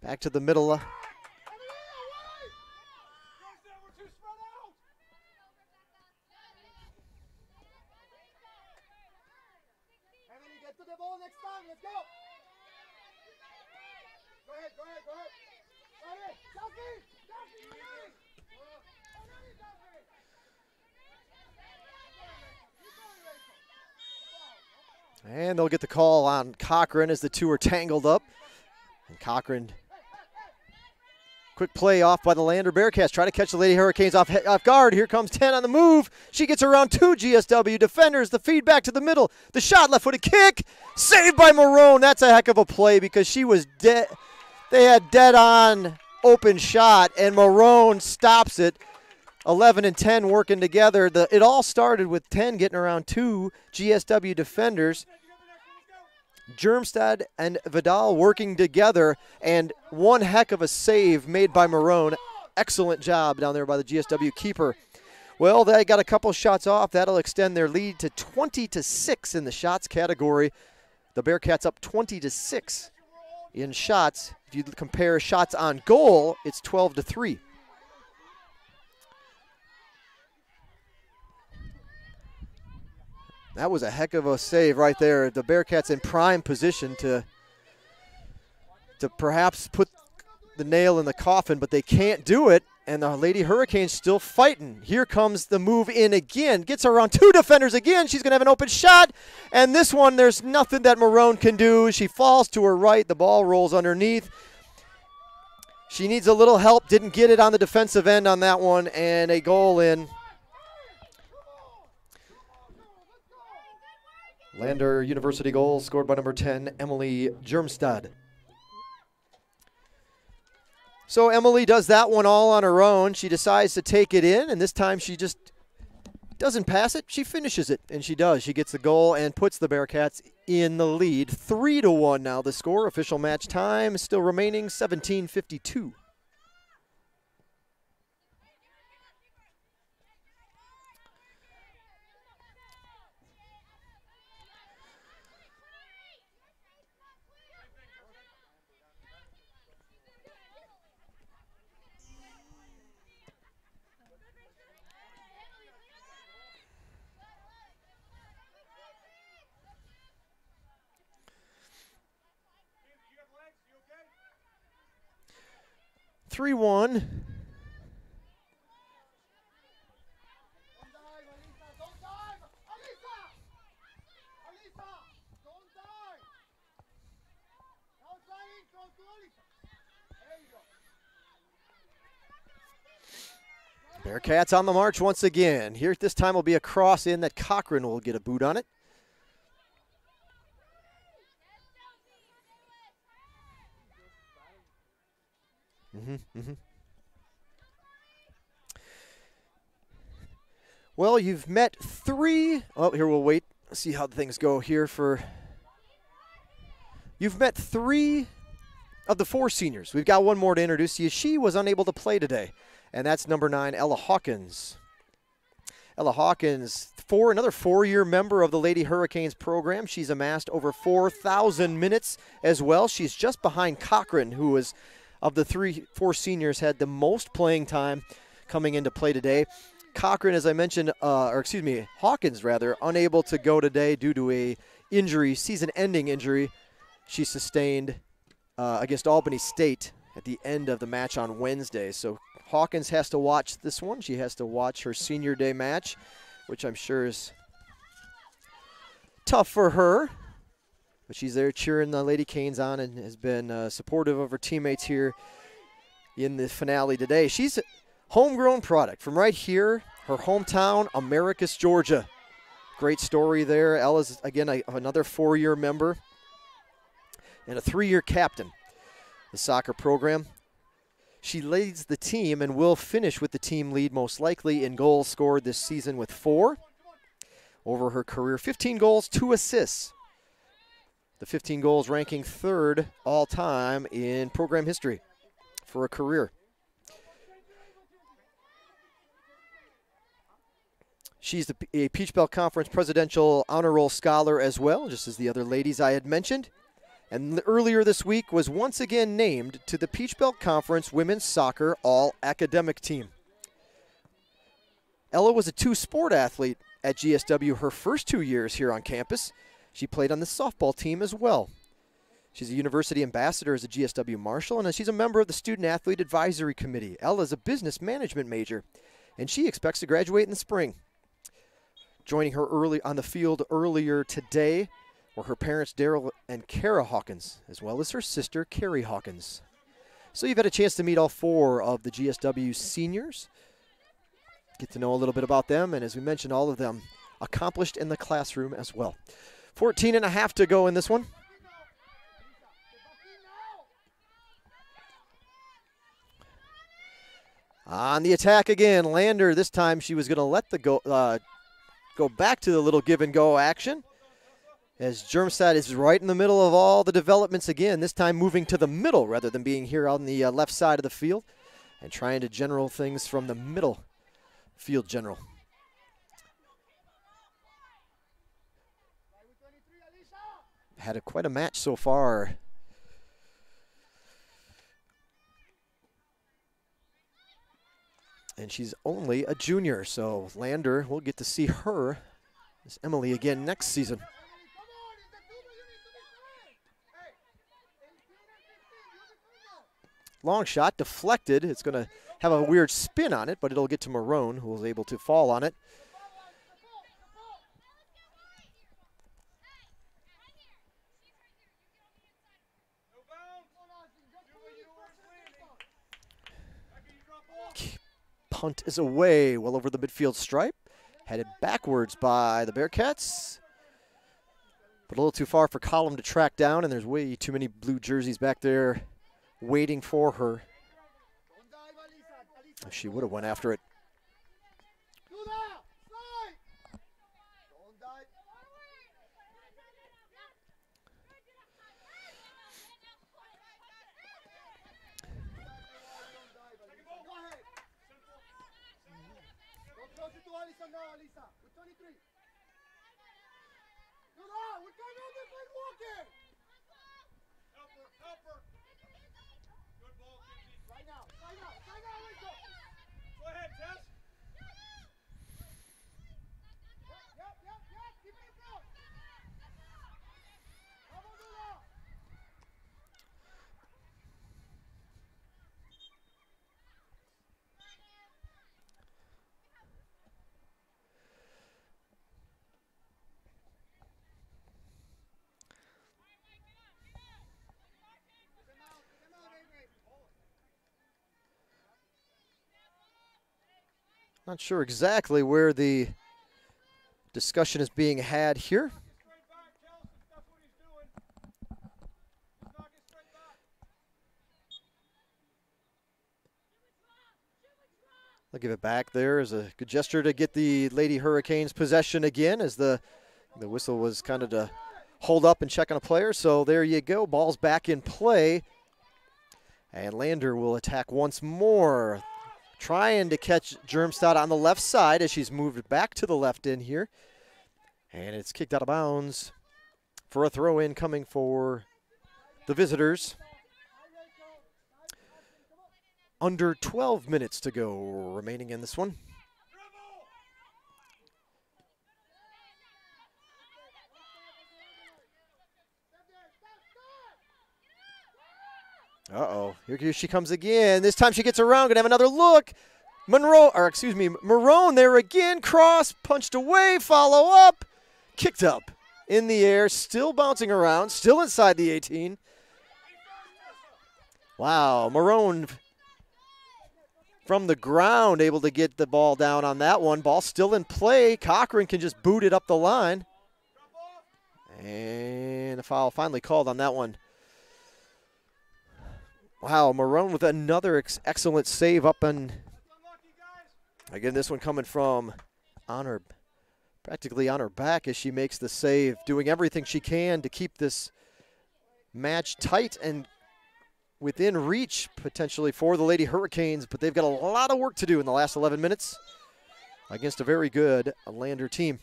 Back to the middle. Get to the ball next time. Let's go. Go ahead. And they'll get the call on Cochran as the two are tangled up. And Cochran, quick play off by the Lander Bearcats. Try to catch the Lady Hurricanes off guard. Here comes 10 on the move. She gets around two GSW defenders. The feed back to the middle. The shot, left-footed kick. Saved by Marone. That's a heck of a play because she was dead. They had dead-on open shot, and Marone stops it. 11 and 10 working together. It all started with 10 getting around two GSW defenders. Germstad and Vidal working together, and one heck of a save made by Marone. Excellent job down there by the GSW keeper. Well, they got a couple shots off. That'll extend their lead to 20-6 in the shots category. The Bearcats up 20-6 in shots. If you compare shots on goal, it's 12-3. That was a heck of a save right there. The Bearcats in prime position to perhaps put the nail in the coffin, but they can't do it, and the Lady Hurricanes still fighting. Here comes the move in again. Gets around two defenders again. She's going to have an open shot, and this one, there's nothing that Marone can do. She falls to her right. The ball rolls underneath. She needs a little help. Didn't get it on the defensive end on that one, and a goal in. Lander University goal scored by number 10, Emily Germstad. So Emily does that one all on her own. She decides to take it in, and this time she just doesn't pass it. She finishes it, and she does. She gets the goal and puts the Bearcats in the lead. 3-1 now the score. Official match time still remaining, 17:52. Don't 3-1. dive, Alisa. Don't dive. Alisa! Alisa! Don't dive. Now try in front to Alisa. There you go. Bearcats on the march once again. Here this time will be a cross in that Cochran will get a boot on it. Well, you've met three. Oh, here we'll wait. See how things go here for. You've met three of the four seniors. We've got one more to introduce to you. She was unable to play today, and that's number 9, Ella Hawkins. Ella Hawkins, another 4-year member of the Lady Hurricanes program. She's amassed over 4,000 minutes as well. She's just behind Cochran, who was, of the 4 seniors, had the most playing time coming into play today. Cochran, as I mentioned, Hawkins rather, unable to go today due to a injury, season-ending injury she sustained against Albany State at the end of the match on Wednesday. So Hawkins has to watch this one. She has to watch her senior day match, which I'm sure is tough for her. But she's there cheering the Lady Canes on and has been supportive of her teammates here in the finale today. She's a homegrown product from right here, her hometown, Americus, Georgia. Great story there. Ella's, again, another 4-year member and a 3-year captain of the soccer program. She leads the team and will finish with the team lead most likely in goals scored this season with 4. Over her career, 15 goals, 2 assists. The 15 goals ranking 3rd all-time in program history for a career. She's a Peach Belt Conference Presidential Honor Roll Scholar as well, just as the other ladies I had mentioned. And earlier this week was once again named to the Peach Belt Conference Women's Soccer All-Academic Team. Ella was a 2-sport athlete at GSW her first 2 years here on campus. She played on the softball team as well. She's a university ambassador as a GSW Marshal, and she's a member of the Student Athlete Advisory Committee. Ella's a business management major, and she expects to graduate in the spring. Joining her early on the field earlier today were her parents, Daryl and Kara Hawkins, as well as her sister, Carrie Hawkins. So you've had a chance to meet all 4 of the GSW seniors, get to know a little bit about them, and as we mentioned, all of them accomplished in the classroom as well. 14.5 to go in this one. On the attack again, Lander, this time she was going to let the go back to the little give-and-go action. as Germstadt is right in the middle of all the developments again, this time moving to the middle rather than being here on the left side of the field and trying to general things from the middle field general. Had quite a match so far. And she's only a junior, so Lander will get to see her as Emily again next season. Long shot, deflected. It's going to have a weird spin on it, but it'll get to Marone, who was able to fall on it. Punt is away, well over the midfield stripe. Headed backwards by the Bearcats. But a little too far for Column to track down, and there's way too many blue jerseys back there waiting for her. She would have went after it. Not sure exactly where the discussion is being had here. I'll give it back there as a good gesture to get the Lady Hurricanes possession again, as the whistle was kind of to hold up and check on a player. So there you go, ball's back in play. And Lander will attack once more, trying to catch Germstadt on the left side as she's moved back to the left in here. And it's kicked out of bounds for a throw-in coming for the visitors. Under 12 minutes to go remaining in this one. Uh-oh, here she comes again. This time she gets around, gonna have another look. Marone there again, cross, punched away, follow up, kicked up in the air, still bouncing around, still inside the 18. Wow, Marone from the ground able to get the ball down on that one. Ball still in play. Cochran can just boot it up the line. And a foul finally called on that one. Wow, Marone with another excellent save up, and again, this one coming from practically on her back as she makes the save, doing everything she can to keep this match tight and within reach potentially for the Lady Hurricanes, but they've got a lot of work to do in the last 11 minutes against a very good Lander team.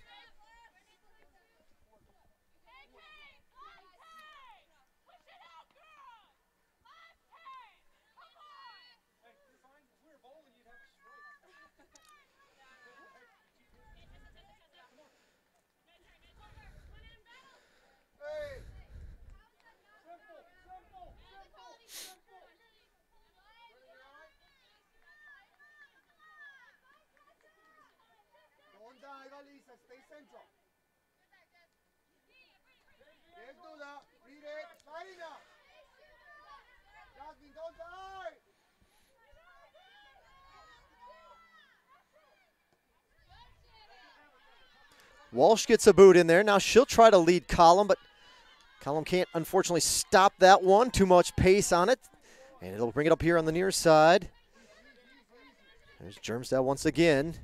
Walsh gets a boot in there. Now she'll try to lead Column, but Column can't unfortunately stop that one. Too much pace on it. And it'll bring it up here on the near side. There's Germstadt once again.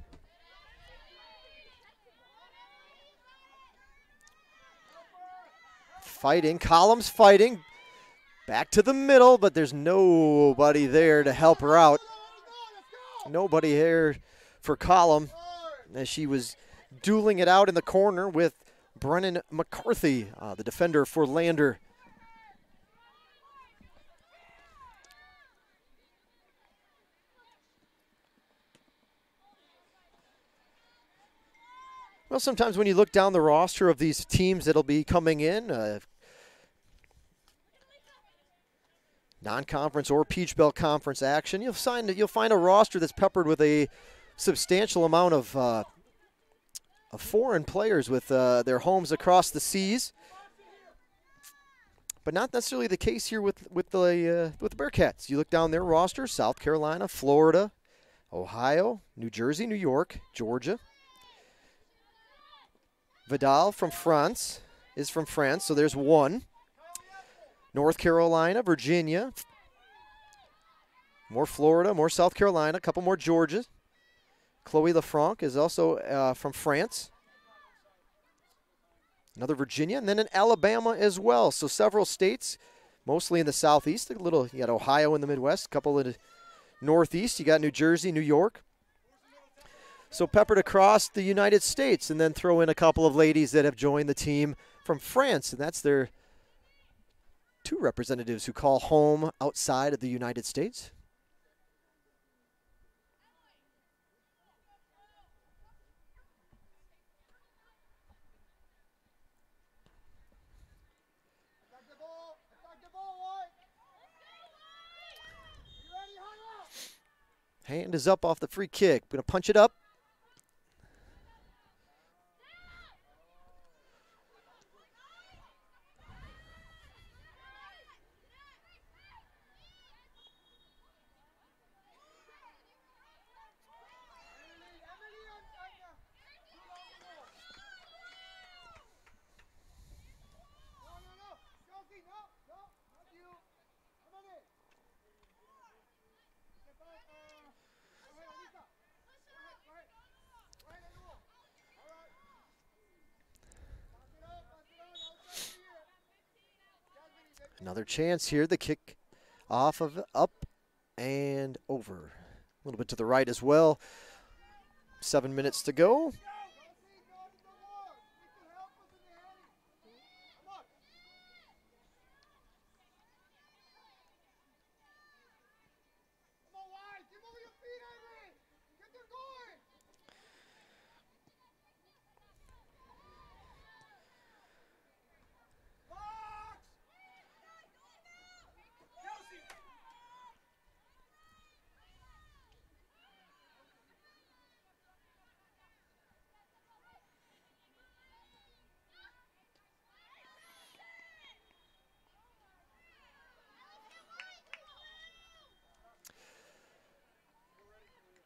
fighting. Column's fighting. Back to the middle, but there's nobody there to help her out. Nobody here for Column as she was dueling it out in the corner with Brennan McCarthy, the defender for Lander. Well, sometimes when you look down the roster of these teams that'll be coming in, non-conference or Peach Belt Conference action, you'll find a roster that's peppered with a substantial amount of foreign players with their homes across the seas, but not necessarily the case here with the Bearcats. You look down their roster: South Carolina, Florida, Ohio, New Jersey, New York, Georgia. Vidal from France is from France, so there's one. North Carolina, Virginia, more Florida, more South Carolina, a couple more Georgia. Chloe Lafranc is also from France. Another Virginia, and then in Alabama as well. So several states, mostly in the southeast. You got Ohio in the Midwest, a couple in the northeast. You got New Jersey, New York. So peppered across the United States, and then throw in a couple of ladies that have joined the team from France, and that's their two representatives who call home outside of the United States. Hand is up off the free kick. Going to punch it up. Another chance here. The kick off of up and over. A little bit to the right as well. 7 minutes to go.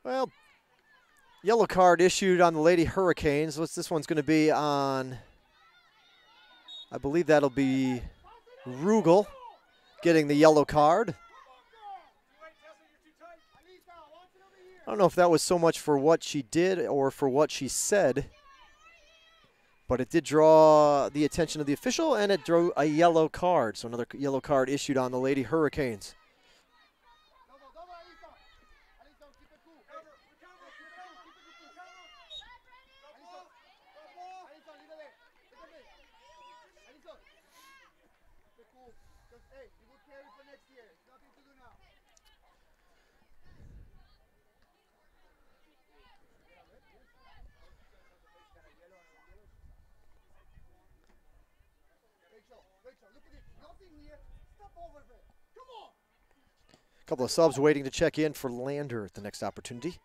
Well, yellow card issued on the Lady Hurricanes. What's this one's going to be on? I believe that'll be Rugel getting the yellow card. I don't know if that was so much for what she did or for what she said, but it did draw the attention of the official, and it drew a yellow card. So another yellow card issued on the Lady Hurricanes. A couple of subs waiting to check in for Lander at the next opportunity.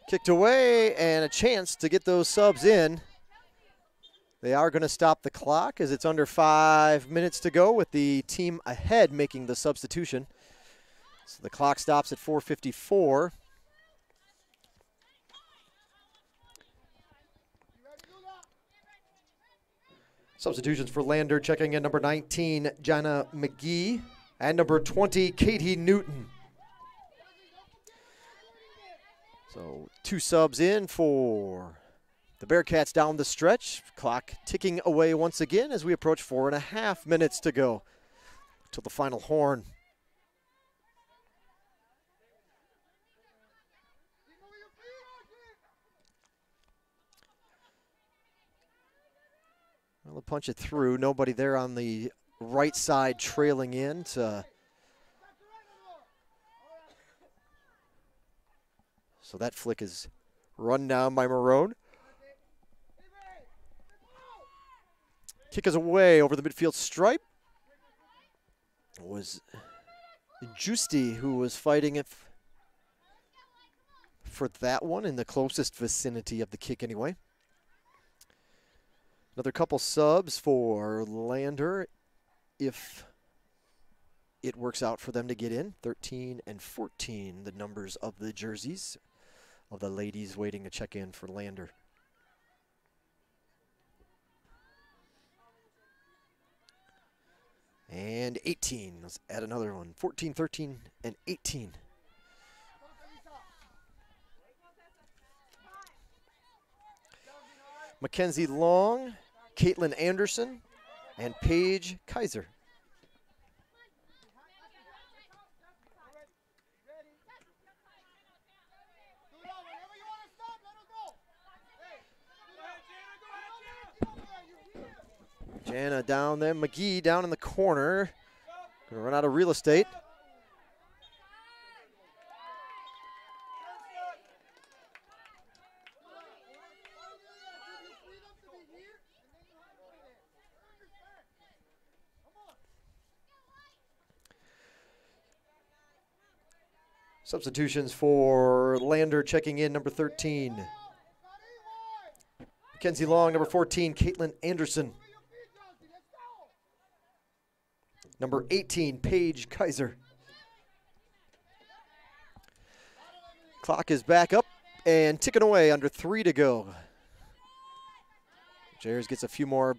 Kicked away, and a chance to get those subs in. They are going to stop the clock as it's under 5 minutes to go with the team ahead making the substitution. So the clock stops at 4:54. Substitutions for Lander, checking in number 19, Jana McGee, and number 20, Katie Newton. So 2 subs in for the Bearcats down the stretch. Clock ticking away once again as we approach 4.5 minutes to go till the final horn. Well, they'll punch it through. Nobody there on the right side trailing in to. So that flick is run down by Marone. Kick is away over the midfield stripe. It was Giusti who was fighting it for that one in the closest vicinity of the kick anyway. Another couple subs for Lander if it works out for them to get in. 13 and 14, the numbers of the jerseys of the ladies waiting to check in for Lander. And 18, let's add another one. 14, 13, and 18. Mackenzie Long, Caitlin Anderson, and Paige Kaiser. Jana down there, McGee down in the corner. Gonna run out of real estate. Substitutions for Lander, checking in number 13. Mackenzie Long, number 14, Caitlin Anderson. Number 18, Paige Kaiser. Clock is back up and ticking away, under 3 to go. Jayers gets a few more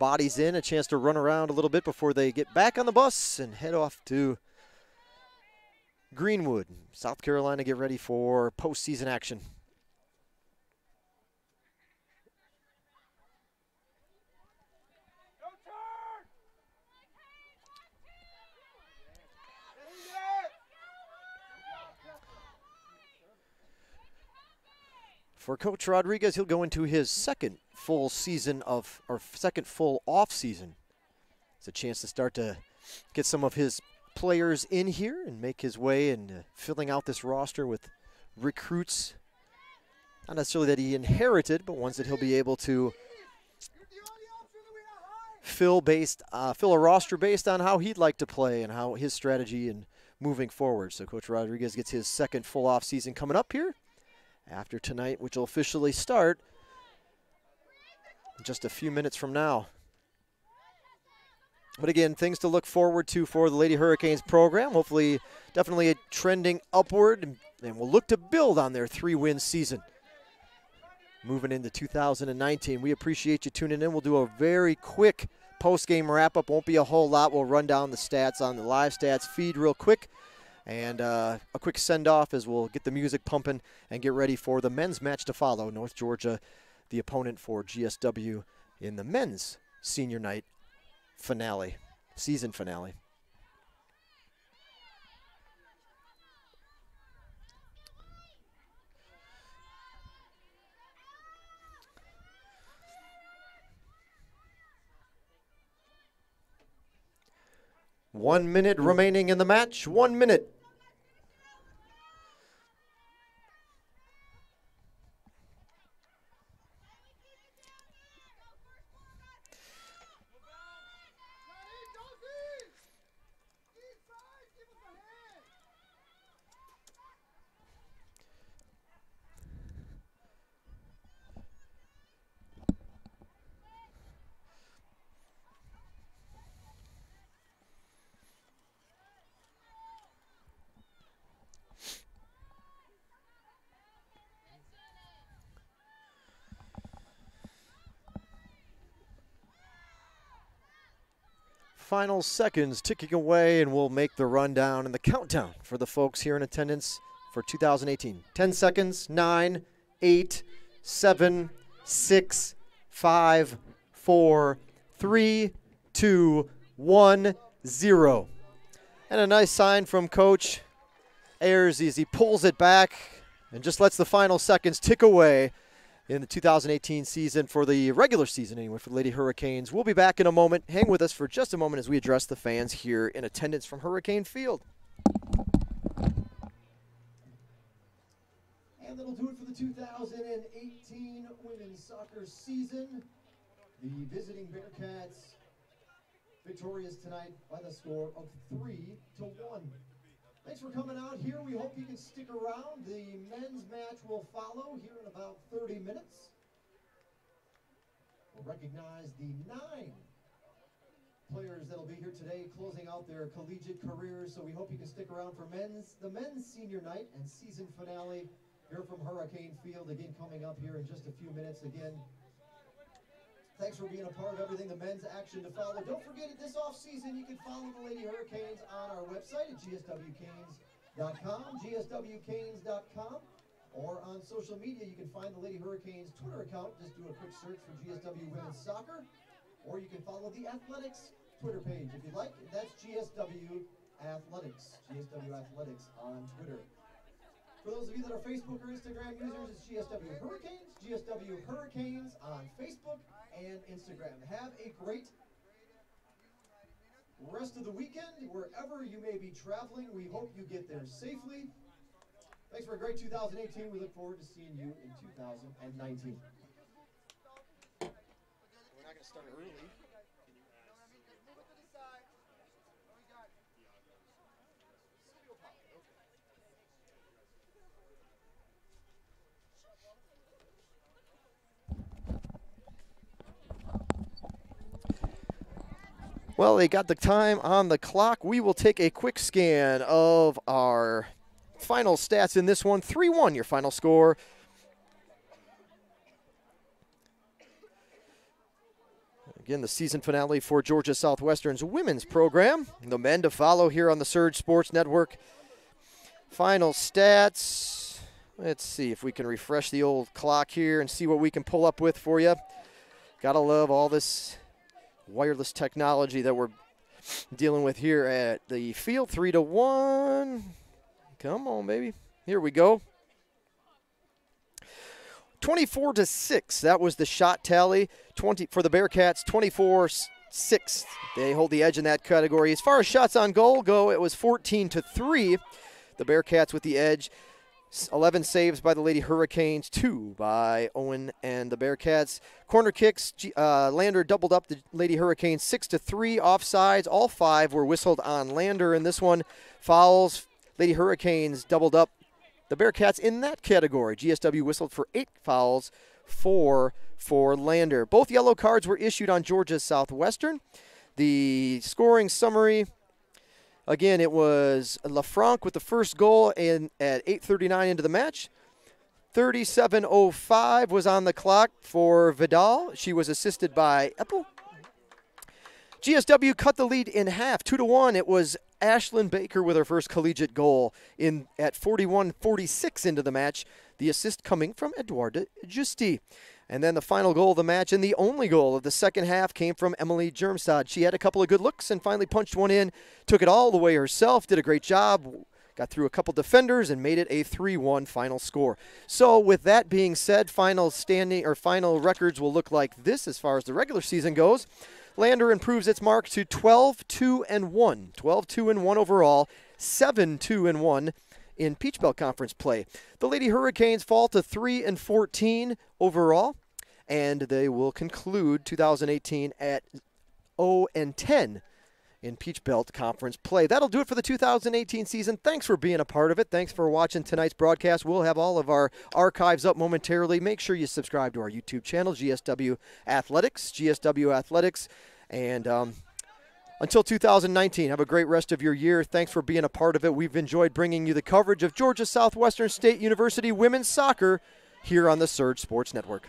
bodies in, a chance to run around a little bit before they get back on the bus and head off to Greenwood, South Carolina, get ready for postseason action. For Coach Rodriguez, he'll go into his second full season of, or second full off season. It's a chance to start to get some of his players in here and make his way in filling out this roster with recruits, not necessarily that he inherited, but ones that he'll be able to fill a roster based on how he'd like to play and how his strategy and moving forward. So Coach Rodriguez gets his second full off season coming up here after tonight, which will officially start in just a few minutes from now. But again, things to look forward to for the Lady Hurricanes program. Hopefully, definitely trending upward, and we'll look to build on their 3-win season. Moving into 2019, we appreciate you tuning in. We'll do a very quick post-game wrap-up. Won't be a whole lot. We'll run down the stats on the live stats feed real quick. And a quick send-off as we'll get the music pumping and get ready for the men's match to follow. North Georgia, the opponent for GSW in the men's senior night finale, season finale. One minute remaining in the match. 1 minute. Final seconds ticking away, and we'll make the rundown and the countdown for the folks here in attendance for 2018. 10 seconds, 9, 8, 7, 6, 5, 4, 3, 2, 1, 0. And a nice sign from Coach Ayers as he pulls it back and just lets the final seconds tick away in the 2018 season, for the regular season anyway, for the Lady Hurricanes. We'll be back in a moment. Hang with us for just a moment as we address the fans here in attendance from Hurricane Field. And that'll do it for the 2018 women's soccer season. The visiting Bearcats victorious tonight by the score of 3-1. Thanks for coming out here. We hope you can stick around. The men's match will follow here in about 30 minutes. We'll recognize the 9 players that'll be here today closing out their collegiate careers. So we hope you can stick around for the men's senior night and season finale here from Hurricane Field. Again, coming up here in just a few minutes. Again, thanks for being a part of everything, the men's action to follow. Don't forget, this offseason, you can follow the Lady Hurricanes on our website at gswcanes.com, or on social media. You can find the Lady Hurricanes Twitter account. Just do a quick search for GSW Women's Soccer, or you can follow the Athletics Twitter page if you'd like. That's GSW Athletics, GSW Athletics on Twitter. For those of you that are Facebook or Instagram users, it's GSW Hurricanes on Facebook and Instagram. Have a great rest of the weekend, wherever you may be traveling. We hope you get there safely. Thanks for a great 2018. We look forward to seeing you in 2019. We're not going to start early. Well, they got the time on the clock. We will take a quick scan of our final stats in this one. 3-1, your final score. Again, the season finale for Georgia Southwestern's women's program. The men to follow here on the Surge Sports Network. Final stats. Let's see if we can refresh the old clock here and see what we can pull up with for you. Gotta love all this wireless technology that we're dealing with here at the field. 3-1. Come on, baby. Here we go. 24-6. That was the shot tally. 20 for the Bearcats. 24-6. They hold the edge in that category. As far as shots on goal go, it was 14-3. The Bearcats with the edge. 11 saves by the Lady Hurricanes, 2 by Owen and the Bearcats. Corner kicks, Lander doubled up the Lady Hurricanes 6-3. Offsides, all 5 were whistled on Lander in this one. Fouls, Lady Hurricanes doubled up the Bearcats in that category. GSW whistled for 8 fouls, 4 for Lander. Both yellow cards were issued on Georgia Southwestern. The scoring summary: again, it was LaFranc with the first goal at 8:39 into the match. 37:05 was on the clock for Vidal. She was assisted by Eppel. GSW cut the lead in half, 2-1. It was Ashlyn Baker with her first collegiate goal at 41:46 into the match. The assist coming from Eduarda Justi. And then the final goal of the match and the only goal of the second half came from Emily Germstad. She had a couple of good looks and finally punched one in, took it all the way herself, did a great job, got through a couple defenders and made it a 3-1 final score. So with that being said, final records will look like this as far as the regular season goes. Lander improves its mark to 12-2-1. 12-2-1 overall, 7-2-1 in Peach Belt Conference play. The Lady Hurricanes fall to 3-14 overall, and they will conclude 2018 at 0-10 in Peach Belt Conference play. That'll do it for the 2018 season. Thanks for being a part of it. Thanks for watching tonight's broadcast. We'll have all of our archives up momentarily. Make sure you subscribe to our YouTube channel, GSW Athletics, and until 2019, have a great rest of your year. Thanks for being a part of it. We've enjoyed bringing you the coverage of Georgia Southwestern State University women's soccer here on the Surge Sports Network.